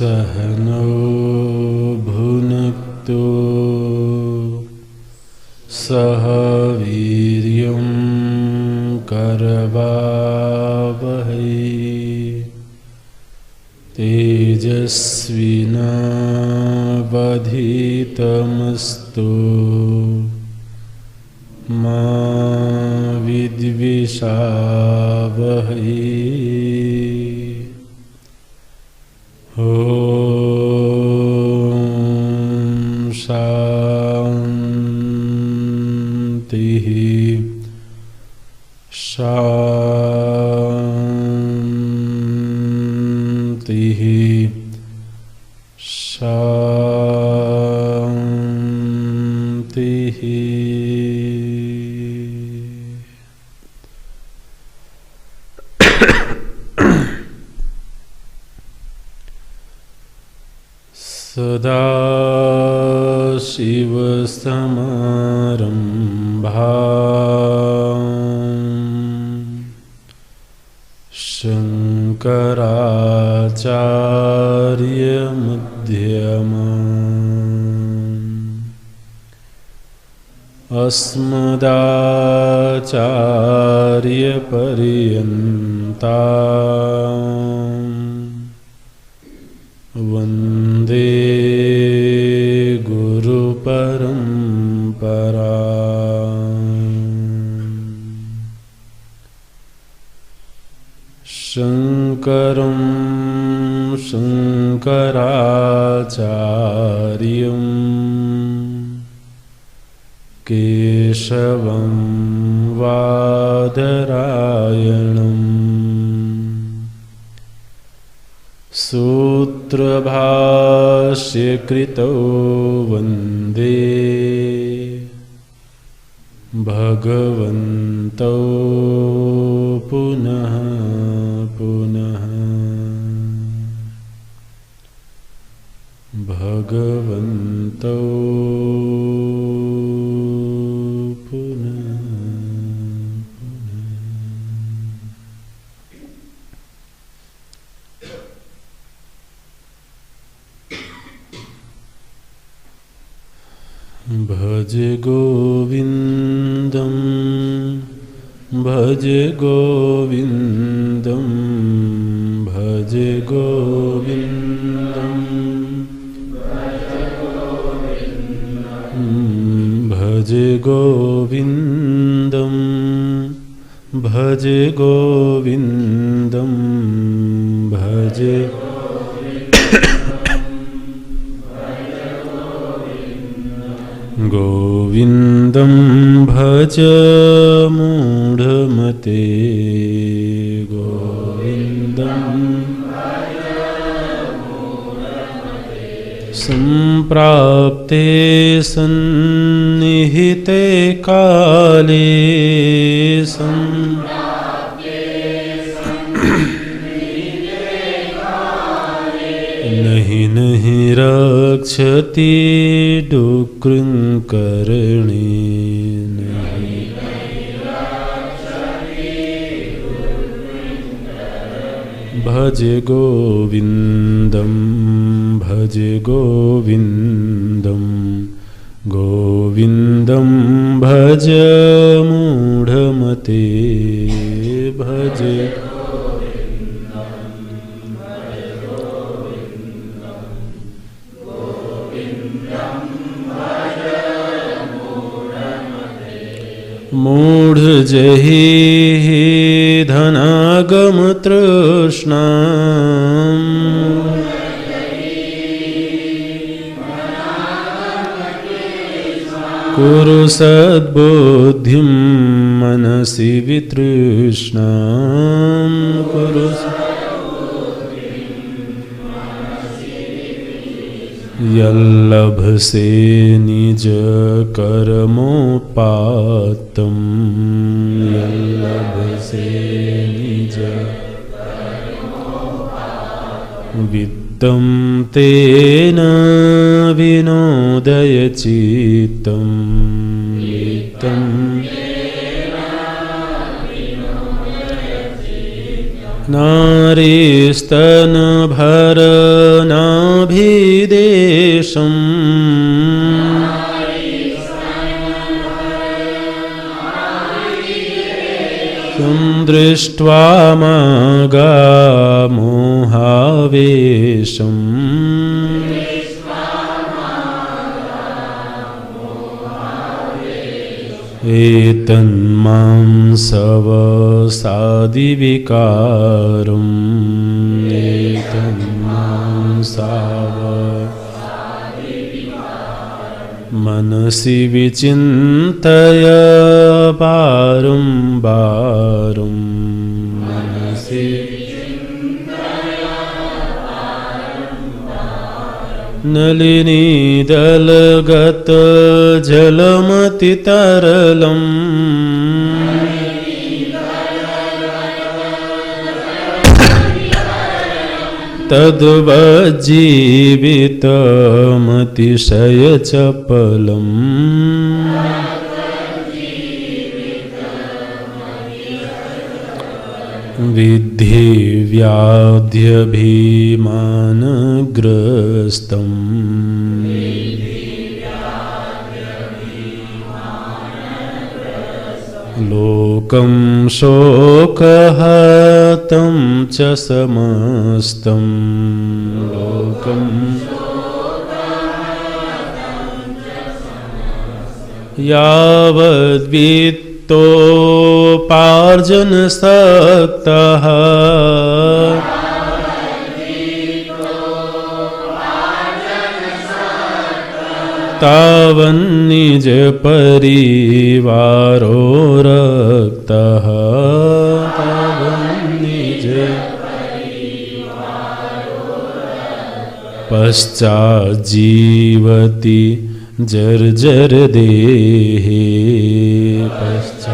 सहनौ भुनक्तु सह वीर्यं करवावहै तेजस्विनावधीतमस्तु मा विद्विषावहै। ॐ शान्तिः शान्तिः शान्तिः। सदाशिवसमारम्भाम् शङ्कराचार्यमध्यमाम् अस्मदाचार्यपर्यन्ताम् वन्दे गुरुपरम्परा। शङ्करं शङ्कराचार्यं केशवं बादरायणम् सूत्रभाष्यकृतौ वन्दे भगवन्तौ पुनः पुनः भगवन्तौ भज गोविन्दं भज गोविन्दं भज गोविन्दं भज गोविन्दं भज गोविन्दं भज गोविन्दं भज मूढमते गोविन्दं सम्प्राप्ते सन्निहिते काले नहि नहि रक्षति डुकृङ्कर्णे भज गोविन्दं भज गोविन्दं गोविन्दं भज मूढमते भज मूढ़ जहि धनागम तृष्णा कुरु सद्बुद्धिं मनसि वितृष्णा कुरु यल्लभसे निज कर्मोपात्तं यल्लभसे निज वित्तं तेन विनोदय चित्तं वित्तं नारीस्तनभर दृष्ट्वा मागामोहावेशम् एतन्मां सवसादिविकारम् मनसि विचिन्तय बारं मनसि नलिनीदलगत जलमतितरलम् तद्वज्जीवितमतिशयचपलम् विद्धि व्याध्यभिमानग्रस्तम् लोकं शोकहतं च समस्तं लोकं यावद्वित्तोपार्जनसक्तः तावन्निजपरिवारो रक्तः पश्चाज्जीवति जर्जरदेहे पश्चाज्जीवति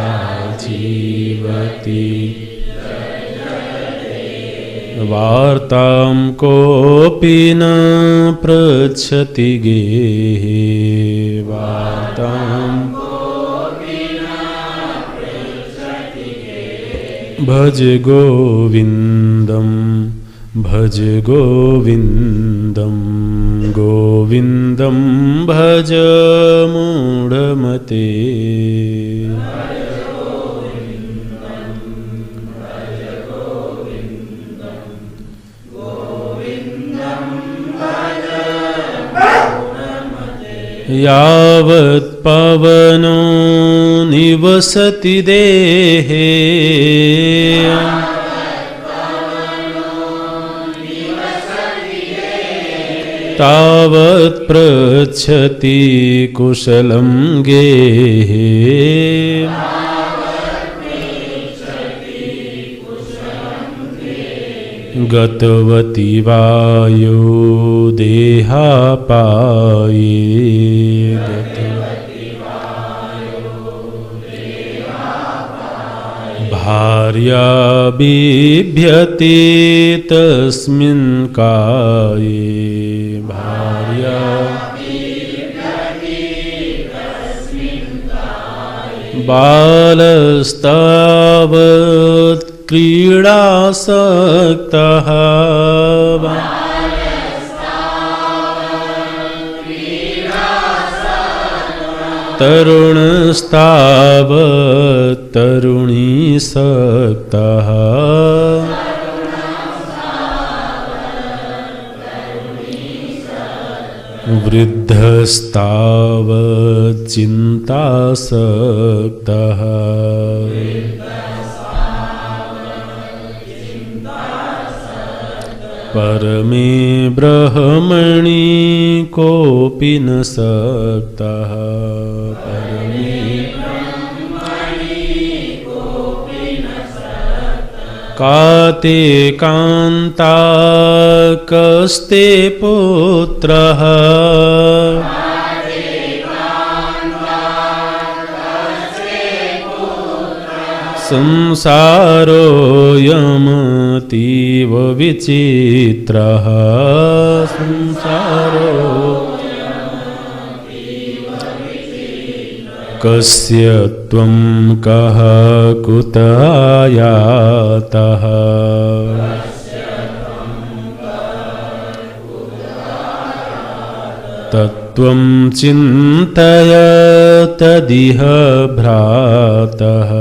वार्तां कोऽपि न पृच्छति गेहे वार्तां भज गोविन्दं भज गोविन्दं गोविन्दं भज मूढमते यावत् पवनो निवसति देहे तावत् पृच्छति कुशलं गेहे गतवती वायो देहापाये भार्या बिभ्यते तस्मिन् काये भार्या बालस्तावत् क्रीडासक्तः तरुणस्तावत् तरुणीसक्तः वृद्धस्तावत् चिन्तासक्तः परमे ब्रह्मणि कोऽपि न सक्तः परमे काते कान्ता कस्ते पुत्रः संसारोऽयमतीव विचित्रः संसारो कस्य त्वं कः कुतः आयातः त्वं चिन्तय तदिह भ्रातः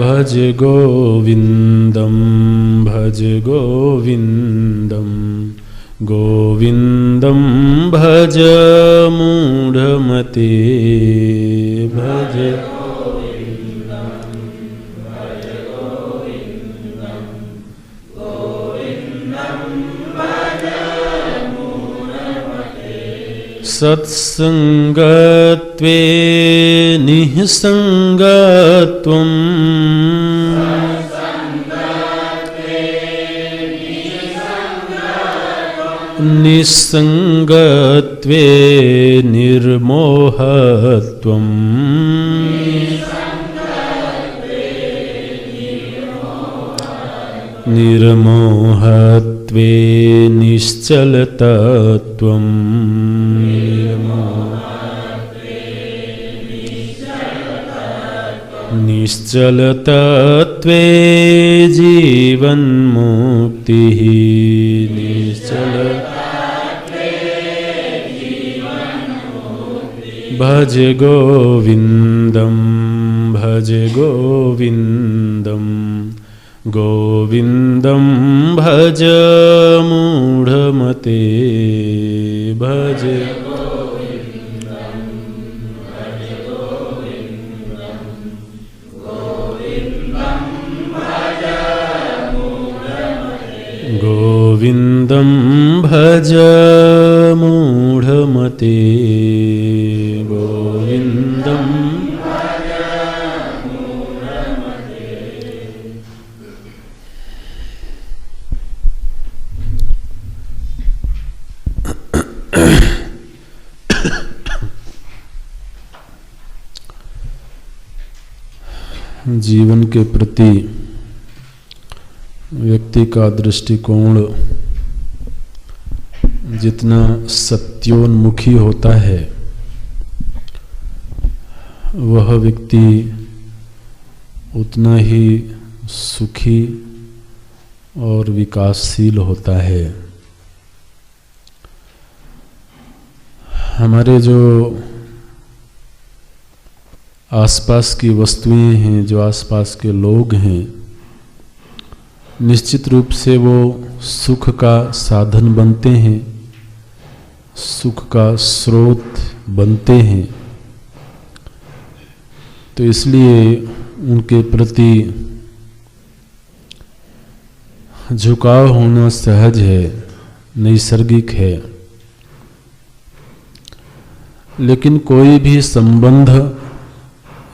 भज गोविन्दं भज गोविन्दं गोविन्दं भज मूढमते भज सत्संगत्वे निःसंगत्वम् निस्संगत्वे निर्मोहत्वम् निर्मोहत्वे निश्चलतत्वम् निश्चलतत्वे जीवन्मुक्तिः निश्चल भज गोविन्दं भज गोविन्दं गोविन्दं भज मूढमते भज गोविन्दं भज मूढमते गोविन्दं जीवन के प्रति व्यक्ति का दृष्टिकोण जितना सत्योन्मुखी होता है वह व्यक्ति उतना ही सुखी और विकासशील होता है। हमारे जो आसपास की वस्तुएं हैं, जो आसपास के लोग हैं, निश्चित रूप से वो सुख का साधन बनते हैं, सुख का स्रोत बनते हैं। तो इसलिए उनके प्रति झुकाव होना सहज है, नैसर्गिक है। लेकिन कोई भी संबंध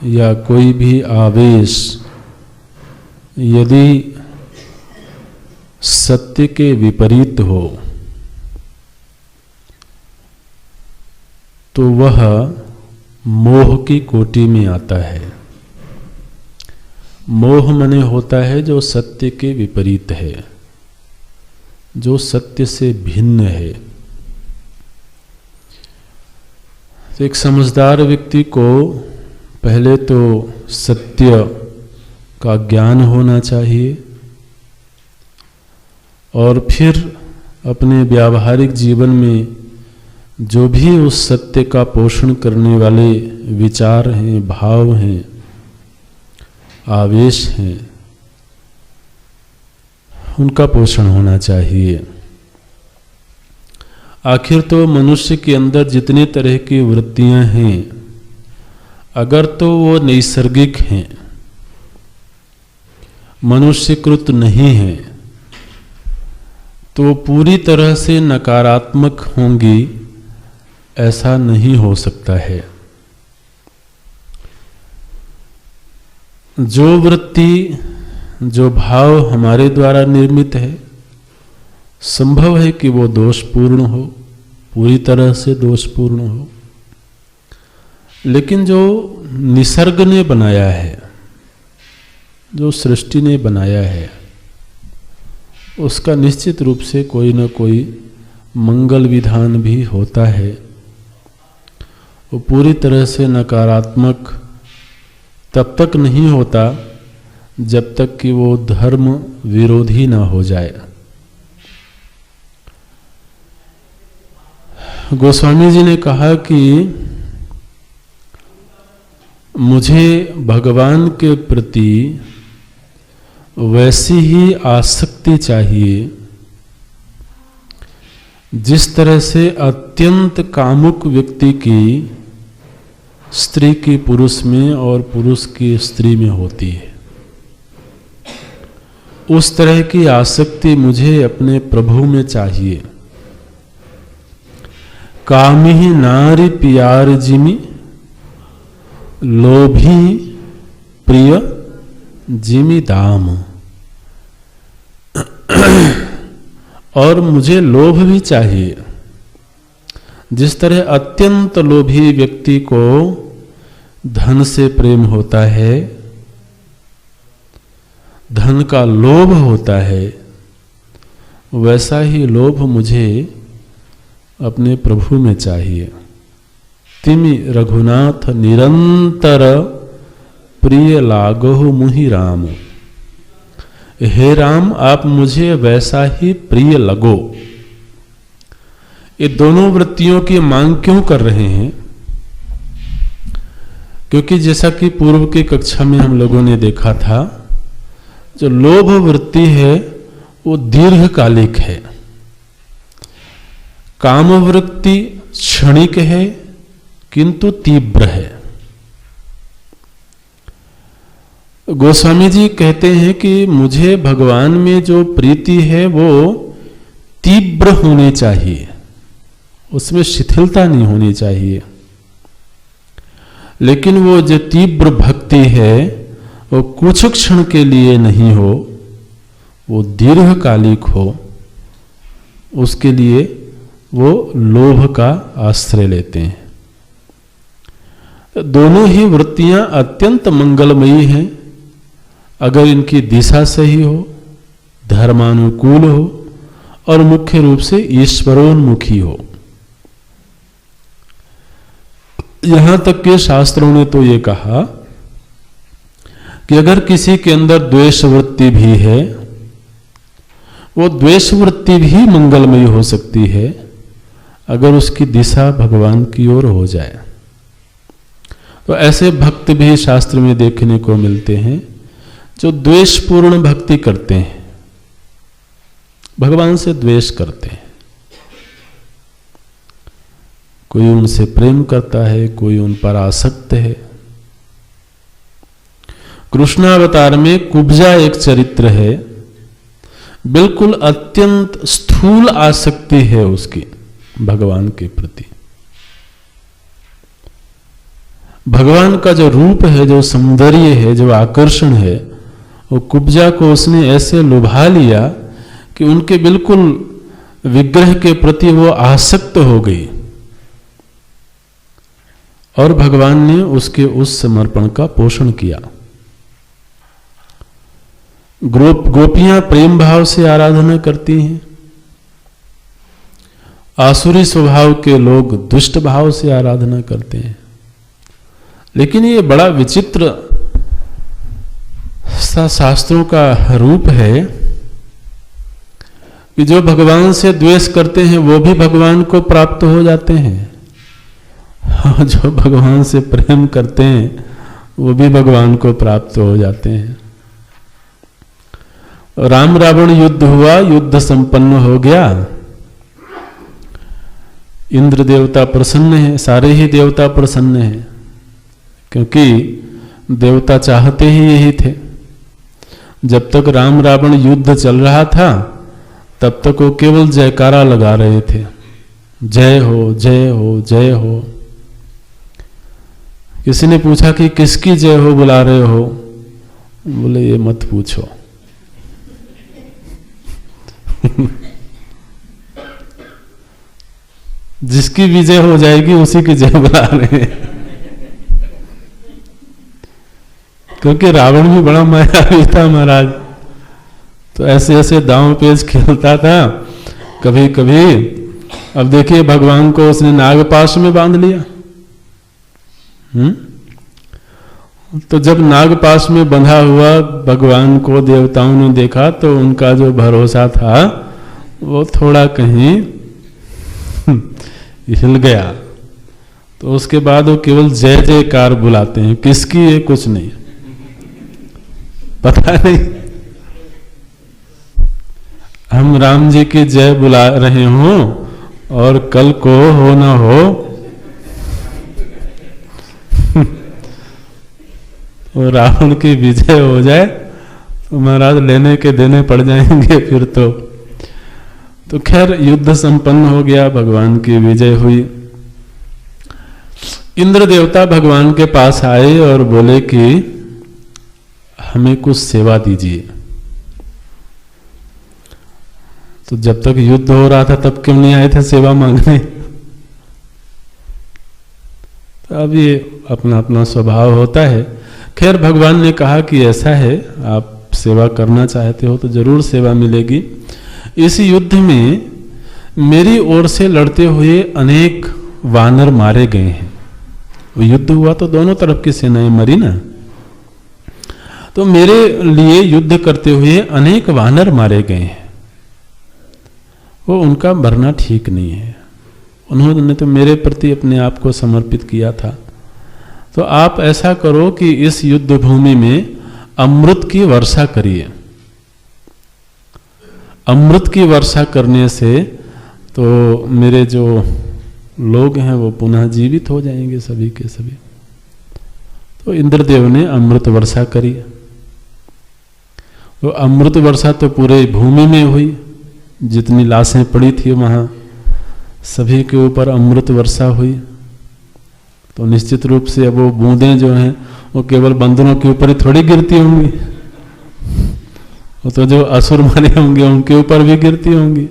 या कोई भी आवेश यदि सत्य के विपरीत हो तो वह मोह की कोटि में आता है। मोह माने होता है जो सत्य के विपरीत है, जो सत्य से भिन्न है। तो एक समझदार व्यक्ति को पहले तो सत्य का ज्ञान होना चाहिए और फिर अपने व्यावहारिक जीवन में जो भी उस सत्य का पोषण करने वाले विचार हैं, भाव हैं, आवेश हैं, उनका पोषण होना चाहिए। आखिर तो मनुष्य के अंदर जितने तरह की वृत्तियां हैं, अगर तो वो नैसर्गिक हैं, मनुष्यकृत नहीं हैं, तो पूरी तरह से नकारात्मक होंगी ऐसा नहीं हो सकता है। जो वृत्ति, जो भाव हमारे द्वारा निर्मित है, संभव है कि वो दोषपूर्ण हो, पूरी तरह से दोषपूर्ण हो। लेकिन जो निसर्ग ने बनाया है, जो सृष्टि ने बनाया है, उसका निश्चित रूप से कोई न कोई मंगल विधान भी होता है। वो पूरी तरह से नकारात्मक तब तक नहीं होता जब तक कि वो धर्म विरोधी ना हो जाए। गोस्वामी जी ने कहा कि मुझे भगवान के प्रति वैसी ही आसक्ति चाहिए जिस तरह से अत्यंत कामुक व्यक्ति की स्त्री की पुरुष में और पुरुष की स्त्री में होती है। उस तरह की आसक्ति मुझे अपने प्रभु में चाहिए। कामिहि नारी प्यार जिमि लोभी प्रिय जिमि दाम। और मुझे लोभ भी चाहिए। जिस तरह अत्यंत लोभी व्यक्ति को धन से प्रेम होता है, धन का लोभ होता है, वैसा ही लोभ मुझे अपने प्रभु में चाहिए। तिमि रघुनाथ निरंतर प्रिय लागो मुहि राम। हे राम, आप मुझे वैसा ही प्रिय लगो। ये दोनों वृत्तियों की मांग क्यों कर रहे हैं? क्योंकि जैसा कि पूर्व की कक्षा में हम लोगों ने देखा था, जो लोभ वृत्ति है वो दीर्घकालिक है। काम वृत्ति क्षणिक है किंतु तीव्र है। गोस्वामी जी कहते हैं कि मुझे भगवान में जो प्रीति है वो तीव्र होनी चाहिए, उसमें शिथिलता नहीं होनी चाहिए। लेकिन वो जो तीव्र भक्ति है वो कुछ क्षण के लिए नहीं हो, वो दीर्घकालिक हो। उसके लिए वो लोभ का आश्रय लेते हैं। दोनों ही वृत्तियां अत्यंत मंगलमयी हैं अगर इनकी दिशा सही हो, धर्मानुकूल हो और मुख्य रूप से ईश्वरोन्मुखी हो। यहां तक के शास्त्रों ने तो ये कहा कि अगर किसी के अंदर द्वेष वृत्ति भी है, वो द्वेष वृत्ति भी मंगलमयी हो सकती है अगर उसकी दिशा भगवान की ओर हो जाए। तो ऐसे भक्त भी शास्त्र में देखने को मिलते हैं जो द्वेषपूर्ण भक्ति करते हैं, भगवान से द्वेष करते हैं। कोई उनसे प्रेम करता है, कोई उन पर आसक्त है। कृष्णावतार में कुब्जा एक चरित्र है, बिल्कुल अत्यंत स्थूल आसक्ति है उसकी भगवान के प्रति। भगवान का जो रूप है, जो सौंदर्य है, जो आकर्षण है, वो कुब्जा को उसने ऐसे लुभा लिया कि उनके बिल्कुल विग्रह के प्रति वो आसक्त हो गई और भगवान ने उसके उस समर्पण का पोषण किया। गोपियां प्रेम भाव से आराधना करती हैं, आसुरी स्वभाव के लोग दुष्ट भाव से आराधना करते हैं। लेकिन ये बड़ा विचित्र सा शास्त्रों का रूप है कि जो भगवान से द्वेष करते हैं वो भी भगवान को प्राप्त हो जाते हैं, जो भगवान से प्रेम करते हैं वो भी भगवान को प्राप्त हो जाते हैं। राम रावण युद्ध हुआ, युद्ध संपन्न हो गया। इंद्र देवता प्रसन्न है, सारे ही देवता प्रसन्न हैं, क्योंकि देवता चाहते ही यही थे। जब तक राम रावण युद्ध चल रहा था तब तक वो केवल जयकारा लगा रहे थे, जय हो जय हो जय हो। किसी ने पूछा कि किसकी जय हो बुला रहे हो? बोले ये मत पूछो। जिसकी विजय हो जाएगी उसी की जय बुला रहे हैं। क्योंकि रावण भी बड़ा मायावी था महाराज, तो ऐसे ऐसे दांव पेच खेलता था कभी कभी। अब देखिए भगवान को उसने नागपाश में बांध लिया। तो जब नाग पाश में बंधा हुआ भगवान को देवताओं ने देखा तो उनका जो भरोसा था वो थोड़ा कहीं हिल गया। तो उसके बाद वो केवल जय जयकार बुलाते हैं, किसकी है कुछ नहीं पता नहीं। हम राम जी की जय बुला रहे हों और कल को हो ना हो वो रावण की विजय हो जाए तो महाराज लेने के देने पड़ जाएंगे फिर तो खैर युद्ध संपन्न हो गया, भगवान की विजय हुई। इंद्र देवता भगवान के पास आए और बोले कि हमें कुछ सेवा दीजिए। तो जब तक युद्ध हो रहा था तब क्यों नहीं आए थे सेवा मांगने? तो अब ये अपना अपना स्वभाव होता है। खैर भगवान ने कहा कि ऐसा है, आप सेवा करना चाहते हो तो जरूर सेवा मिलेगी। इस युद्ध में मेरी ओर से लड़ते हुए अनेक वानर मारे गए हैं। वो युद्ध हुआ तो दोनों तरफ की सेनाएं मरी ना, तो मेरे लिए युद्ध करते हुए अनेक वानर मारे गए हैं। वो उनका मरना ठीक नहीं है, उन्होंने तो मेरे प्रति अपने आप को समर्पित किया था। तो आप ऐसा करो कि इस युद्ध भूमि में अमृत की वर्षा करिए। अमृत की वर्षा करने से तो मेरे जो लोग हैं वो पुनः जीवित हो जाएंगे सभी के सभी। तो इंद्रदेव ने अमृत वर्षा करी। वो अमृत वर्षा तो पूरे भूमि में हुई, जितनी लाशें पड़ी थी वहां सभी के ऊपर अमृत वर्षा हुई। तो निश्चित रूप से अब वो बूंदें जो हैं वो केवल बंदरों के ऊपर ही थोड़ी गिरती होंगी, वो तो जो असुर मारे होंगे उनके ऊपर भी गिरती होंगी।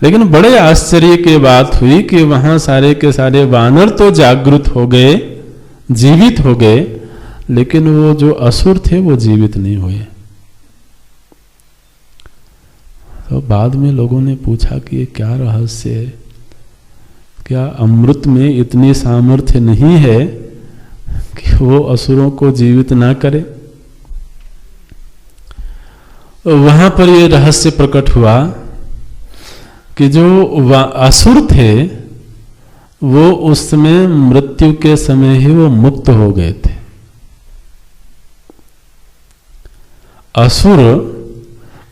लेकिन बड़े आश्चर्य की बात हुई कि वहां सारे के सारे वानर तो जागृत हो गए, जीवित हो गए, लेकिन वो जो असुर थे वो जीवित नहीं हुए। तो बाद में लोगों ने पूछा कि ये क्या रहस्य है, क्या अमृत में इतनी सामर्थ्य नहीं है कि वो असुरों को जीवित ना करे? वहां पर ये रहस्य प्रकट हुआ कि जो असुर थे वो उस समय मृत्यु के समय ही वो मुक्त हो गए थे। असुर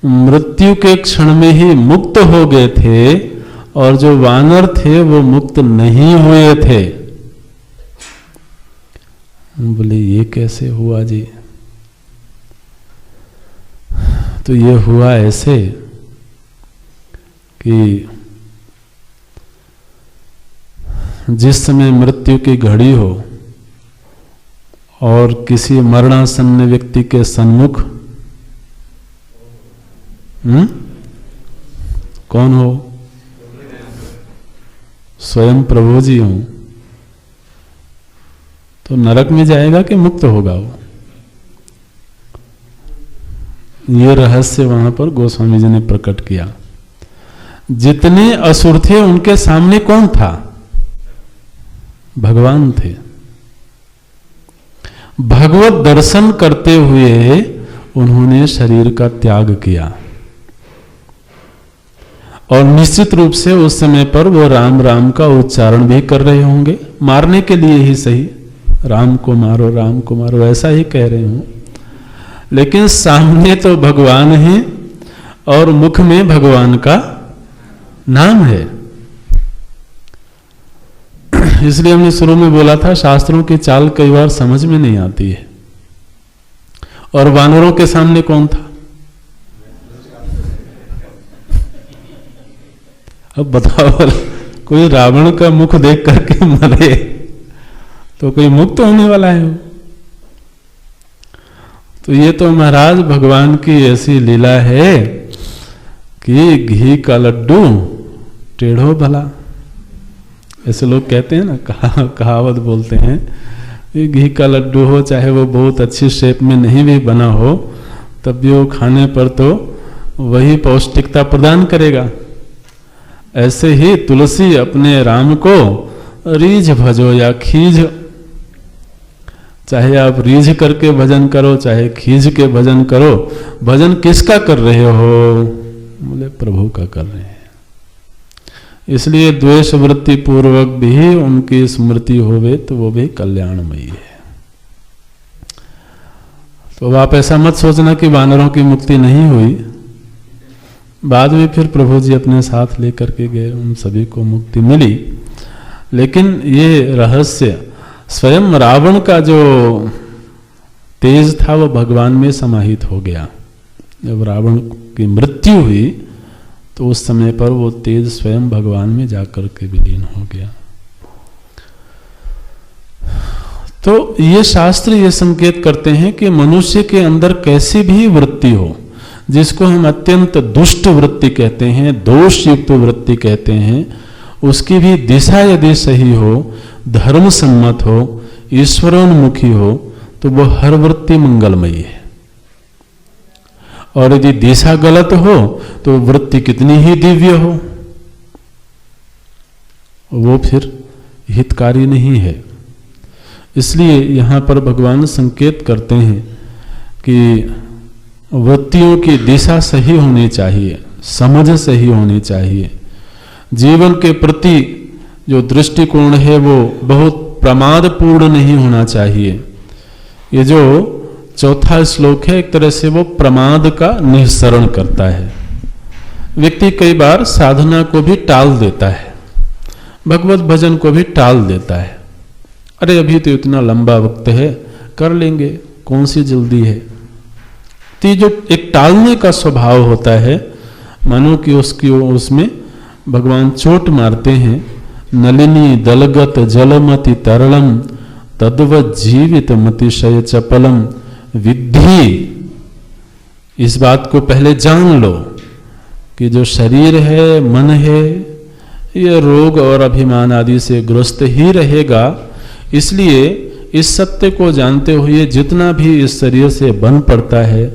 मृत्यु के क्षण में ही मुक्त हो गए थे और जो वानर थे वो मुक्त नहीं हुए थे। बोले ये कैसे हुआ जी? तो ये हुआ ऐसे कि जिस समय मृत्यु की घड़ी हो और किसी मरणासन्न व्यक्ति के सन्मुख कौन हो? स्वयं प्रभु जी हो, तो नरक में जाएगा कि मुक्त होगा वो? ये रहस्य वहां पर गोस्वामी जी ने प्रकट किया। जितने असुर थे उनके सामने कौन था? भगवान थे। भगवत दर्शन करते हुए उन्होंने शरीर का त्याग किया और निश्चित रूप से उस समय पर वो राम राम का उच्चारण भी कर रहे होंगे, मारने के लिए ही सही, राम को मारो ऐसा ही कह रहे हूं, लेकिन सामने तो भगवान है और मुख में भगवान का नाम है। इसलिए हमने शुरू में बोला था शास्त्रों की चाल कई बार समझ में नहीं आती है। और वानरों के सामने कौन था? अब बताओ, कोई रावण का मुख देख करके मरे तो कोई मुक्त होने वाला है? तो ये तो महाराज भगवान की ऐसी लीला है कि घी का लड्डू टेढ़ो भला, ऐसे लोग कहते हैं ना, कहावत बोलते हैं। ये घी का लड्डू हो चाहे वो बहुत अच्छी शेप में नहीं भी बना हो, तब भी वो खाने पर तो वही पौष्टिकता प्रदान करेगा। ऐसे ही तुलसी अपने राम को रीझ भजो या खींच, चाहे आप रीझ करके भजन करो, चाहे खींच के भजन करो, भजन किसका कर रहे हो? बोले प्रभु का कर रहे हैं। इसलिए द्वेष वृत्ति पूर्वक भी उनकी स्मृति होवे तो वो भी कल्याणमयी है। तो आप ऐसा मत सोचना कि वानरों की मुक्ति नहीं हुई, बाद में फिर प्रभु जी अपने साथ लेकर के गए, उन सभी को मुक्ति मिली। लेकिन ये रहस्य स्वयं रावण का जो तेज था वो भगवान में समाहित हो गया। जब रावण की मृत्यु हुई तो उस समय पर वो तेज स्वयं भगवान में जाकर के विलीन हो गया। तो ये शास्त्र ये संकेत करते हैं कि मनुष्य के अंदर कैसी भी वृत्ति हो, जिसको हम अत्यंत दुष्ट वृत्ति कहते हैं, दोष युक्त वृत्ति कहते हैं, उसकी भी दिशा यदि सही हो, धर्म सम्मत हो, ईश्वरोन्मुखी हो, तो वो हर वृत्ति मंगलमयी है। और यदि दिशा गलत हो तो वृत्ति कितनी ही दिव्य हो, वो फिर हितकारी नहीं है। इसलिए यहां पर भगवान संकेत करते हैं कि वृत्तियों की दिशा सही होनी चाहिए, समझ सही होनी चाहिए। जीवन के प्रति जो दृष्टिकोण है वो बहुत प्रमादपूर्ण नहीं होना चाहिए। ये जो चौथा श्लोक है एक तरह से वो प्रमाद का निस्सरण करता है। व्यक्ति कई बार साधना को भी टाल देता है, भगवत भजन को भी टाल देता है। अरे अभी तो इतना लंबा वक्त है, कर लेंगे, कौन सी जल्दी है। तो जो एक टालने का स्वभाव होता है, मानो कि उसमें भगवान चोट मारते हैं। नलिनी दलगत जलमति तरलम तद्वत जीवित मतिशय चपलम विद्धि। इस बात को पहले जान लो कि जो शरीर है, मन है, ये रोग और अभिमान आदि से ग्रस्त ही रहेगा। इसलिए इस सत्य को जानते हुए जितना भी इस शरीर से बन पड़ता है,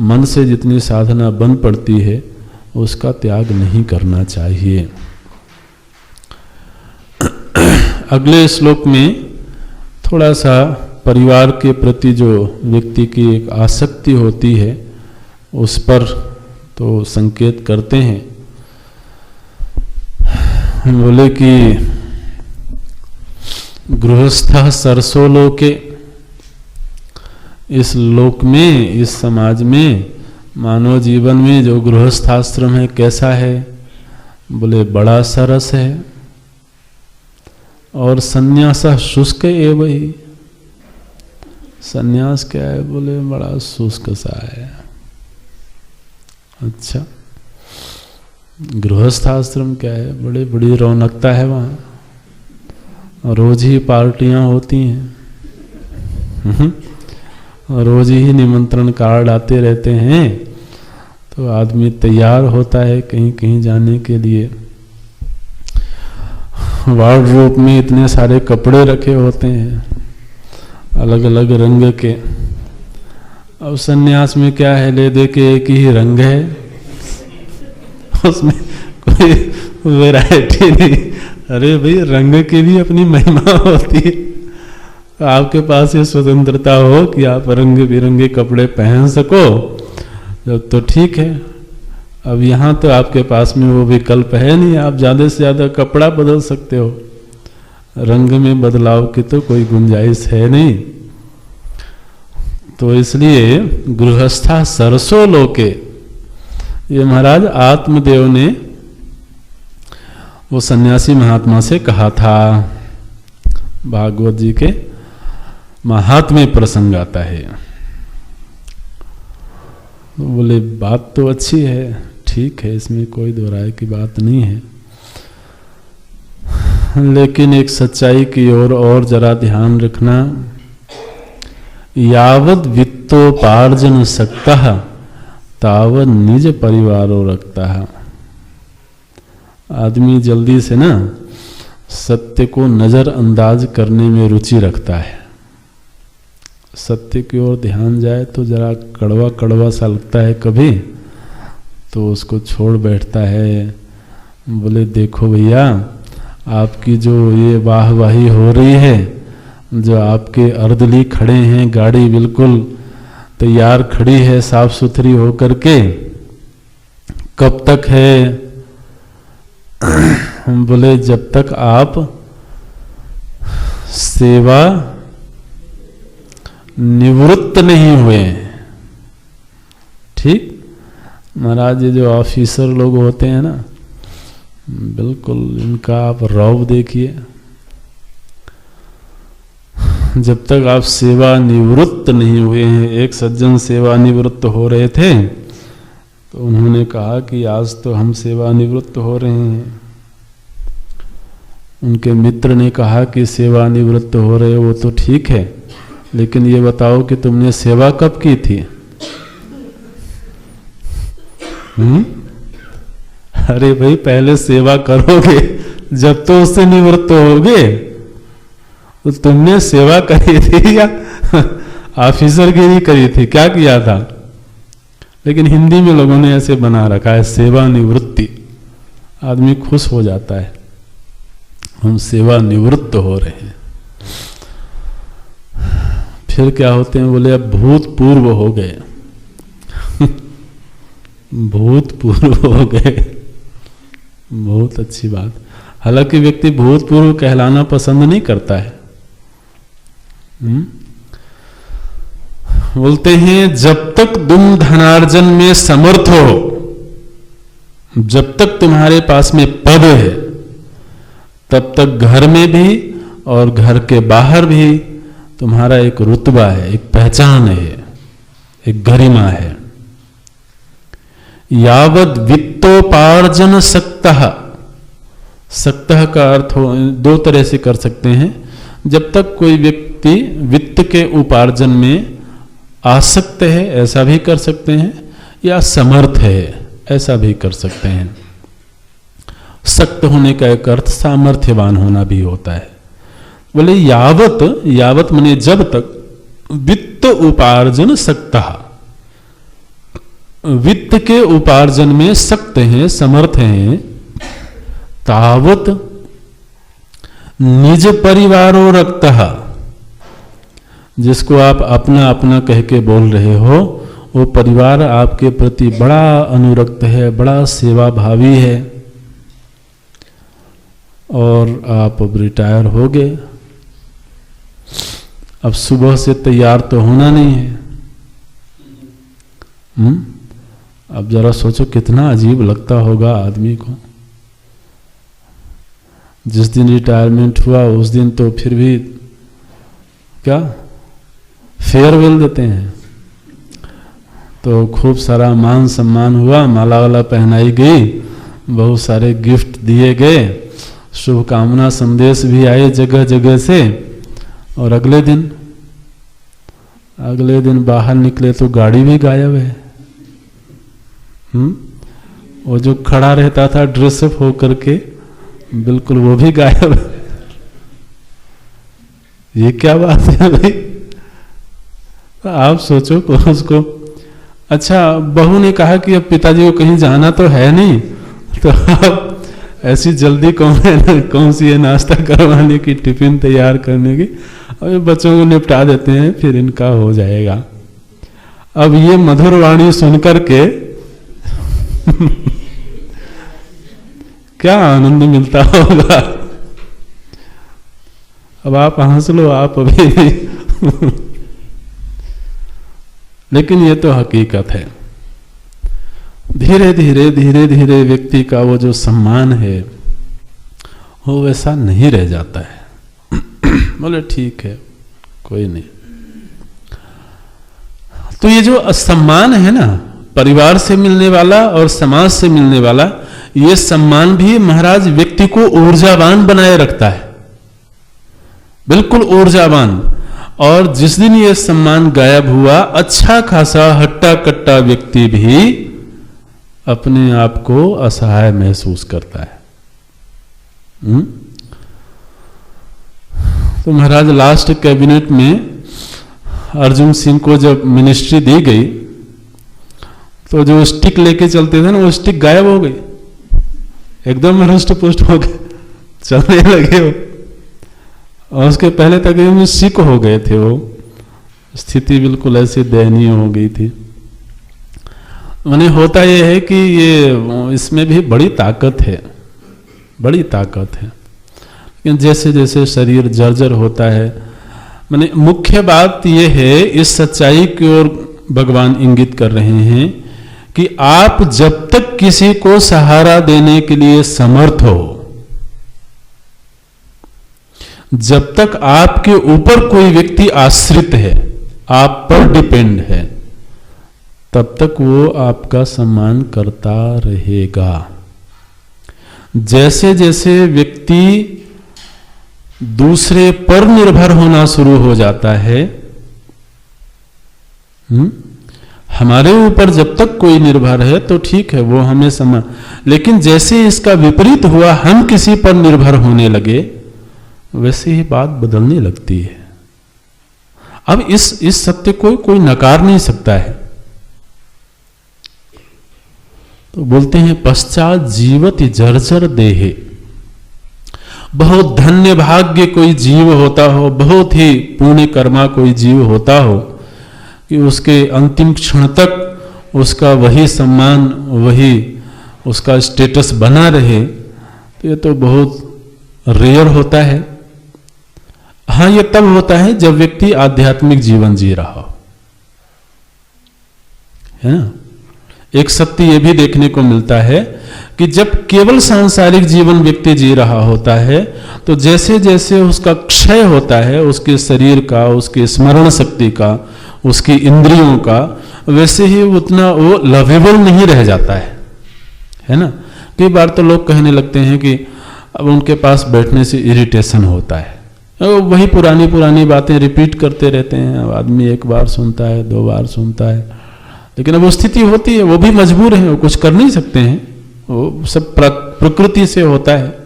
मन से जितनी साधना बन पड़ती है, उसका त्याग नहीं करना चाहिए। अगले श्लोक में थोड़ा सा परिवार के प्रति जो व्यक्ति की एक आसक्ति होती है उस पर तो संकेत करते हैं। बोले कि गृहस्थ सरसो लोके, इस लोक में, इस समाज में, मानव जीवन में जो गृहस्थाश्रम है कैसा है? बोले बड़ा सरस है। और संन्यास शुष्क एव ही। संन्यास क्या है? बोले बड़ा शुष्क सा है। अच्छा, गृहस्थाश्रम क्या है? बड़ी बड़ी रौनकता है वहाँ, रोज ही पार्टियां होती हैं, रोज ही निमंत्रण कार्ड आते रहते हैं, तो आदमी तैयार होता है कहीं कहीं जाने के लिए। वार्डरोब में इतने सारे कपड़े रखे होते हैं अलग अलग रंग के। अब सन्यास में क्या है, ले दे के एक ही रंग है, उसमें कोई वैरायटी नहीं। अरे भाई, रंग की भी अपनी महिमा होती है। आपके पास ये स्वतंत्रता हो कि आप रंग बिरंगे कपड़े पहन सको जब, तो ठीक है। अब यहाँ तो आपके पास में वो विकल्प है नहीं, आप ज़्यादा से ज़्यादा कपड़ा बदल सकते हो, रंग में बदलाव की तो कोई गुंजाइश है नहीं। तो इसलिए गृहस्था सरसो लोके, ये महाराज आत्मदेव ने वो सन्यासी महात्मा से कहा था। भागवत जी के महात्म्य प्रसंग आता है। तो बोले बात तो अच्छी है, ठीक है, इसमें कोई दो राय की बात नहीं है, लेकिन एक सच्चाई की ओर और जरा ध्यान रखना। यावद वित्तोपार्जन सकता तावद निज परिवारो रखता। आदमी जल्दी से ना सत्य को नजरअंदाज करने में रुचि रखता है। सत्य की ओर ध्यान जाए तो जरा कड़वा कड़वा सा लगता है कभी, तो उसको छोड़ बैठता है। बोले देखो भैया, आपकी जो ये वाहवाही हो रही है, जो आपके अर्दली खड़े हैं, गाड़ी बिल्कुल तैयार खड़ी है साफ सुथरी होकर के, कब तक है? हम बोले जब तक आप सेवा निवृत्त नहीं हुए। ठीक महाराज, ये जो ऑफिसर लोग होते हैं ना, बिल्कुल इनका आप रौब देखिए। जब तक आप सेवा निवृत्त नहीं हुए हैं। एक सज्जन सेवा निवृत्त हो रहे थे तो उन्होंने कहा कि आज तो हम सेवा निवृत्त हो रहे हैं। उनके मित्र ने कहा कि सेवा निवृत्त हो रहे हो वो तो ठीक है, लेकिन ये बताओ कि तुमने सेवा कब की थी? अरे भाई, पहले सेवा करोगे जब तो उससे निवृत्त होगे। तो तुमने सेवा करी थी या ऑफिसरगिरी करी थी? क्या किया था? लेकिन हिंदी में लोगों ने ऐसे बना रखा है सेवा निवृत्ति। आदमी खुश हो जाता है, हम सेवा निवृत्त हो रहे हैं। फिर क्या होते हैं? बोले अब भूतपूर्व हो गए। भूतपूर्व हो गए, बहुत अच्छी बात। हालांकि व्यक्ति भूतपूर्व कहलाना पसंद नहीं करता है। बोलते हैं जब तक तुम धनार्जन में समर्थ हो, जब तक तुम्हारे पास में पद है, तब तक घर में भी और घर के बाहर भी तुम्हारा एक रुतबा है, एक पहचान है, एक गरिमा है। यावद वित्तोपार्जन सक्तः, सक्तः का अर्थ दो तरह से कर सकते हैं। जब तक कोई व्यक्ति वित्त के उपार्जन में आसक्त है, ऐसा भी कर सकते हैं, या समर्थ है, ऐसा भी कर सकते हैं। सक्त होने का एक अर्थ सामर्थ्यवान होना भी होता है। बोले यावत, यावत माने जब तक, वित्त उपार्जन सक्तः, वित्त के उपार्जन में सक्त हैं, समर्थ हैं, तावत निज परिवारो रक्तः, जिसको आप अपना अपना कह के बोल रहे हो, वो परिवार आपके प्रति बड़ा अनुरक्त है, बड़ा सेवा भावी है, और आप अब रिटायर हो गए। अब सुबह से तैयार तो होना नहीं है। अब जरा सोचो कितना अजीब लगता होगा आदमी को। जिस दिन रिटायरमेंट हुआ उस दिन तो फिर भी क्या फेयरवेल देते हैं, तो खूब सारा मान सम्मान हुआ, माला वाला पहनाई गई, बहुत सारे गिफ्ट दिए गए, शुभकामना संदेश भी आए जगह जगह से। और अगले दिन बाहर निकले तो गाड़ी भी गायब है। वो जो खड़ा रहता था ड्रेसअप होकर के, बिल्कुल वो भी गायब है। ये क्या बात है भाई? आप सोचो को उसको। अच्छा, बहू ने कहा कि अब पिताजी को कहीं जाना तो है नहीं, तो आप ऐसी जल्दी कौन सी है नाश्ता करवाने की, टिफिन तैयार करने की, अब बच्चों को निपटा देते हैं, फिर इनका हो जाएगा। अब ये मधुर वाणी सुनकर के क्या आनंद मिलता होगा। अब आप हंस लो, आप अभी नहीं। लेकिन ये तो हकीकत है। धीरे धीरे व्यक्ति का वो जो सम्मान है वो वैसा नहीं रह जाता है। बोले ठीक है, कोई नहीं। तो ये जो सम्मान है ना, परिवार से मिलने वाला और समाज से मिलने वाला, ये सम्मान भी महाराज व्यक्ति को ऊर्जावान बनाए रखता है, बिल्कुल ऊर्जावान। और जिस दिन ये सम्मान गायब हुआ, अच्छा खासा हट्टा कट्टा व्यक्ति भी अपने आप को असहाय महसूस करता है। तो महाराज लास्ट कैबिनेट में अर्जुन सिंह को जब मिनिस्ट्री दी गई, तो जो स्टिक लेके चलते थे ना, वो स्टिक गायब हो गई, एकदम हृष्ट पुष्ट हो गए, चलने लगे हो। और उसके पहले तक में सिक हो गए थे, वो स्थिति बिल्कुल ऐसी दयनीय हो गई थी। माने होता यह है कि ये इसमें भी बड़ी ताकत है, बड़ी ताकत है। लेकिन जैसे जैसे शरीर जर्जर होता है, माने मुख्य बात यह है, इस सच्चाई की ओर भगवान इंगित कर रहे हैं कि आप जब तक किसी को सहारा देने के लिए समर्थ हो, जब तक आपके ऊपर कोई व्यक्ति आश्रित है, आप पर डिपेंड है, तब तक वो आपका सम्मान करता रहेगा। जैसे जैसे व्यक्ति दूसरे पर निर्भर होना शुरू हो जाता है, हमारे ऊपर जब तक कोई निर्भर है तो ठीक है, वो हमें सम्मान, लेकिन जैसे इसका विपरीत हुआ, हम किसी पर निर्भर होने लगे, वैसे ही बात बदलने लगती है। अब इस सत्य को कोई नकार नहीं सकता है। तो बोलते हैं पश्चात जीवति जर्जर देहे। बहुत धन्य भाग्य कोई जीव होता हो, बहुत ही पुण्य कर्मा कोई जीव होता हो कि उसके अंतिम क्षण तक उसका वही सम्मान, वही उसका स्टेटस बना रहे, तो ये तो बहुत रेयर होता है। हाँ, ये तब होता है जब व्यक्ति आध्यात्मिक जीवन जी रहा हो, है ना। एक सत्य यह भी देखने को मिलता है कि जब केवल सांसारिक जीवन व्यक्ति जी रहा होता है, तो जैसे जैसे उसका क्षय होता है, उसके शरीर का, उसके स्मरण शक्ति का, उसकी इंद्रियों का, वैसे ही उतना वो लवेबल नहीं रह जाता है ना। कई बार तो लोग कहने लगते हैं कि अब उनके पास बैठने से इरिटेशन होता है, वही पुरानी पुरानी बातें रिपीट करते रहते हैं। अब आदमी एक बार सुनता है, 2 बार सुनता है, लेकिन अब वो स्थिति होती है, वो भी मजबूर है, वो कुछ कर नहीं सकते हैं, वो सब प्रकृति से होता है।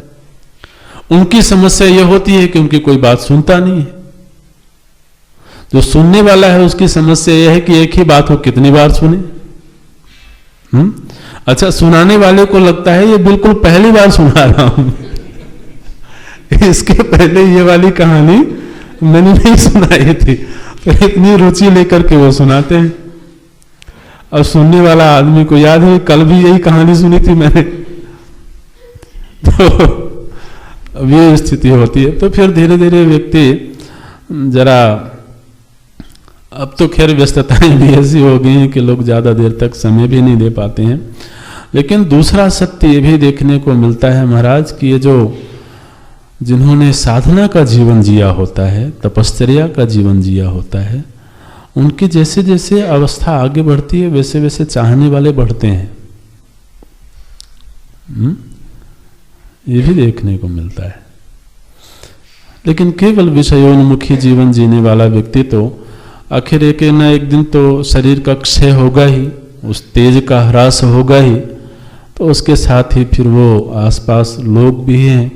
उनकी समस्या ये होती है कि उनकी कोई बात सुनता नहीं है। जो सुनने वाला है उसकी समस्या यह है कि एक ही बात को कितनी बार सुने। अच्छा, सुनाने वाले को लगता है ये बिल्कुल पहली बार सुना रहा हूं, इसके पहले ये वाली कहानी मैंने नहीं सुनाई थी, तो इतनी रुचि लेकर के वो सुनाते हैं। और सुनने वाला आदमी को याद है कल भी यही कहानी सुनी थी मैंने, तो अब ये स्थिति होती है। तो फिर धीरे धीरे व्यक्ति जरा, अब तो खैर व्यस्तताएं भी ऐसी हो गई हैं कि लोग ज्यादा देर तक समय भी नहीं दे पाते हैं। लेकिन दूसरा सत्य ये भी देखने को मिलता है महाराज कि ये जो जिन्होंने साधना का जीवन जिया होता है, तपश्चर्या का जीवन जिया होता है, उनकी जैसे जैसे अवस्था आगे बढ़ती है वैसे वैसे चाहने वाले बढ़ते हैं। ये भी देखने को मिलता है। लेकिन केवल विषयोन्मुखी जीवन जीने वाला व्यक्ति तो आखिर एक न एक दिन तो शरीर का क्षय होगा ही, उस तेज का ह्रास होगा ही, तो उसके साथ ही फिर वो आसपास लोग भी हैं,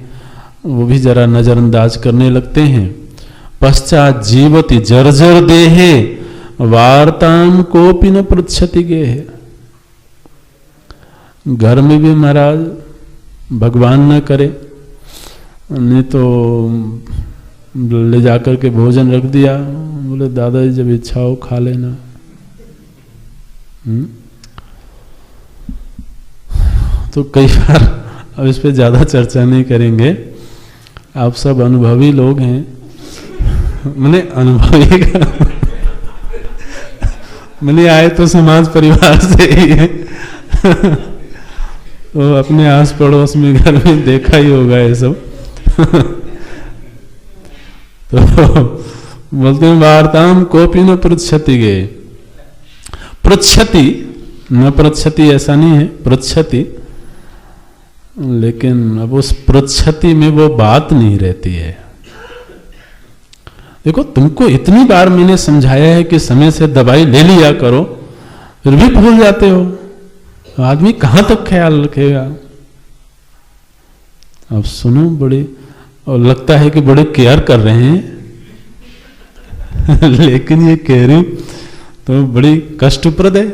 वो भी जरा नजरअंदाज करने लगते हैं। पश्चात जीवति जर्जर देहे वार्ताम कोपि न पृच्छति गेहे। घर में भी महाराज भगवान न करे, नहीं तो ले जाकर के भोजन रख दिया, बोले दादाजी जब इच्छा हो खा लेना। तो कई बार, अब इस पे ज्यादा चर्चा नहीं करेंगे, आप सब अनुभवी लोग हैं, मैंने अनुभवी का मैंने आए तो समाज परिवार से ही है तो अपने आस पड़ोस में घर में देखा ही होगा ये सब तो बोलते हैं वार्ताम कोपि न पृच्छति गे। पृच्छति न पृच्छति ऐसा नहीं है, पृच्छति, लेकिन अब उस पृच्छति में वो बात नहीं रहती है। देखो, तुमको इतनी बार मैंने समझाया है कि समय से दवाई ले लिया करो, फिर भी भूल जाते हो, आदमी कहां तक ख्याल रखेगा। अब सुनो, बड़े, और लगता है कि बड़े केयर कर रहे हैं लेकिन ये केयरिंग तो बड़ी कष्टप्रद है।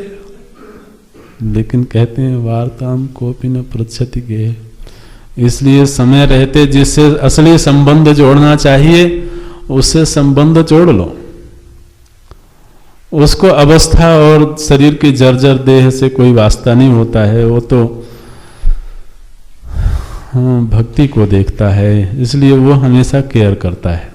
लेकिन कहते हैं वार्ताम कोपि न पृच्छति गे। इसलिए समय रहते जिससे असली संबंध जोड़ना चाहिए उससे संबंध जोड़ लो। उसको अवस्था और शरीर की जर्जर देह से कोई वास्ता नहीं होता है, वो तो भक्ति को देखता है, इसलिए वो हमेशा केयर करता है।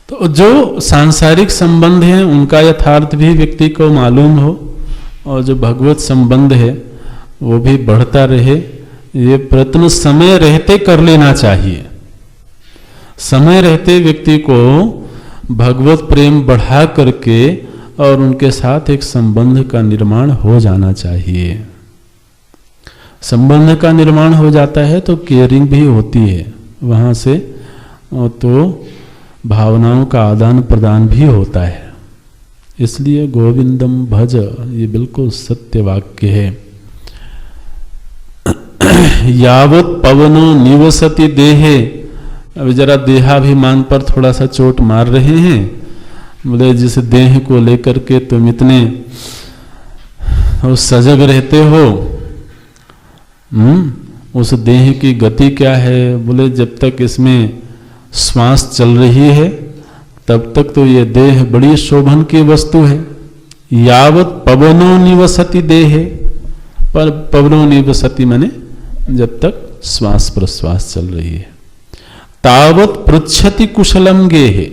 तो जो सांसारिक संबंध हैं उनका यथार्थ भी व्यक्ति को मालूम हो, और जो भगवत संबंध है वो भी बढ़ता रहे, ये प्रयत्न समय रहते कर लेना चाहिए। समय रहते व्यक्ति को भगवत प्रेम बढ़ा करके और उनके साथ एक संबंध का निर्माण हो जाना चाहिए। संबंध का निर्माण हो जाता है तो केयरिंग भी होती है, वहाँ से तो भावनाओं का आदान प्रदान भी होता है। इसलिए गोविंदम भज, ये बिल्कुल सत्य वाक्य है। यावत पवनो निवसति देहे, अभी जरा देहाभिमान पर थोड़ा सा चोट मार रहे हैं। बोले जिस देह को लेकर के तुम इतने सजग रहते हो, उस देह की गति क्या है? बोले जब तक इसमें श्वास चल रही है तब तक तो ये देह बड़ी शोभन की वस्तु है। यावत पवनो निवसति देहे, पर पवनो निवसति माने जब तक श्वास प्रश्वास चल रही है। तावत पृच्छति कुशलम गेहे,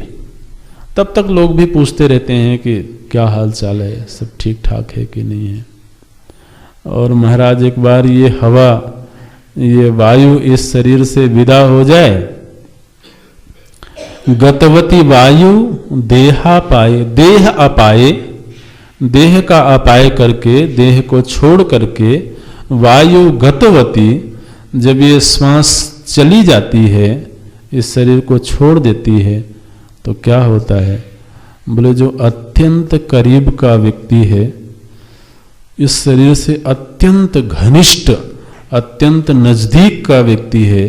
तब तक लोग भी पूछते रहते हैं कि क्या हाल चाल है, सब ठीक ठाक है कि नहीं है। और महाराज एक बार ये हवा, ये वायु इस शरीर से विदा हो जाए, गतवती वायु देहापाए, देह अपाए, देह का अपाय करके, देह को छोड़ करके, वायु गतवती, जब ये श्वास चली जाती है, इस शरीर को छोड़ देती है, तो क्या होता है? बोले जो अत्यंत करीब का व्यक्ति है, इस शरीर से अत्यंत घनिष्ठ, अत्यंत नजदीक का व्यक्ति है,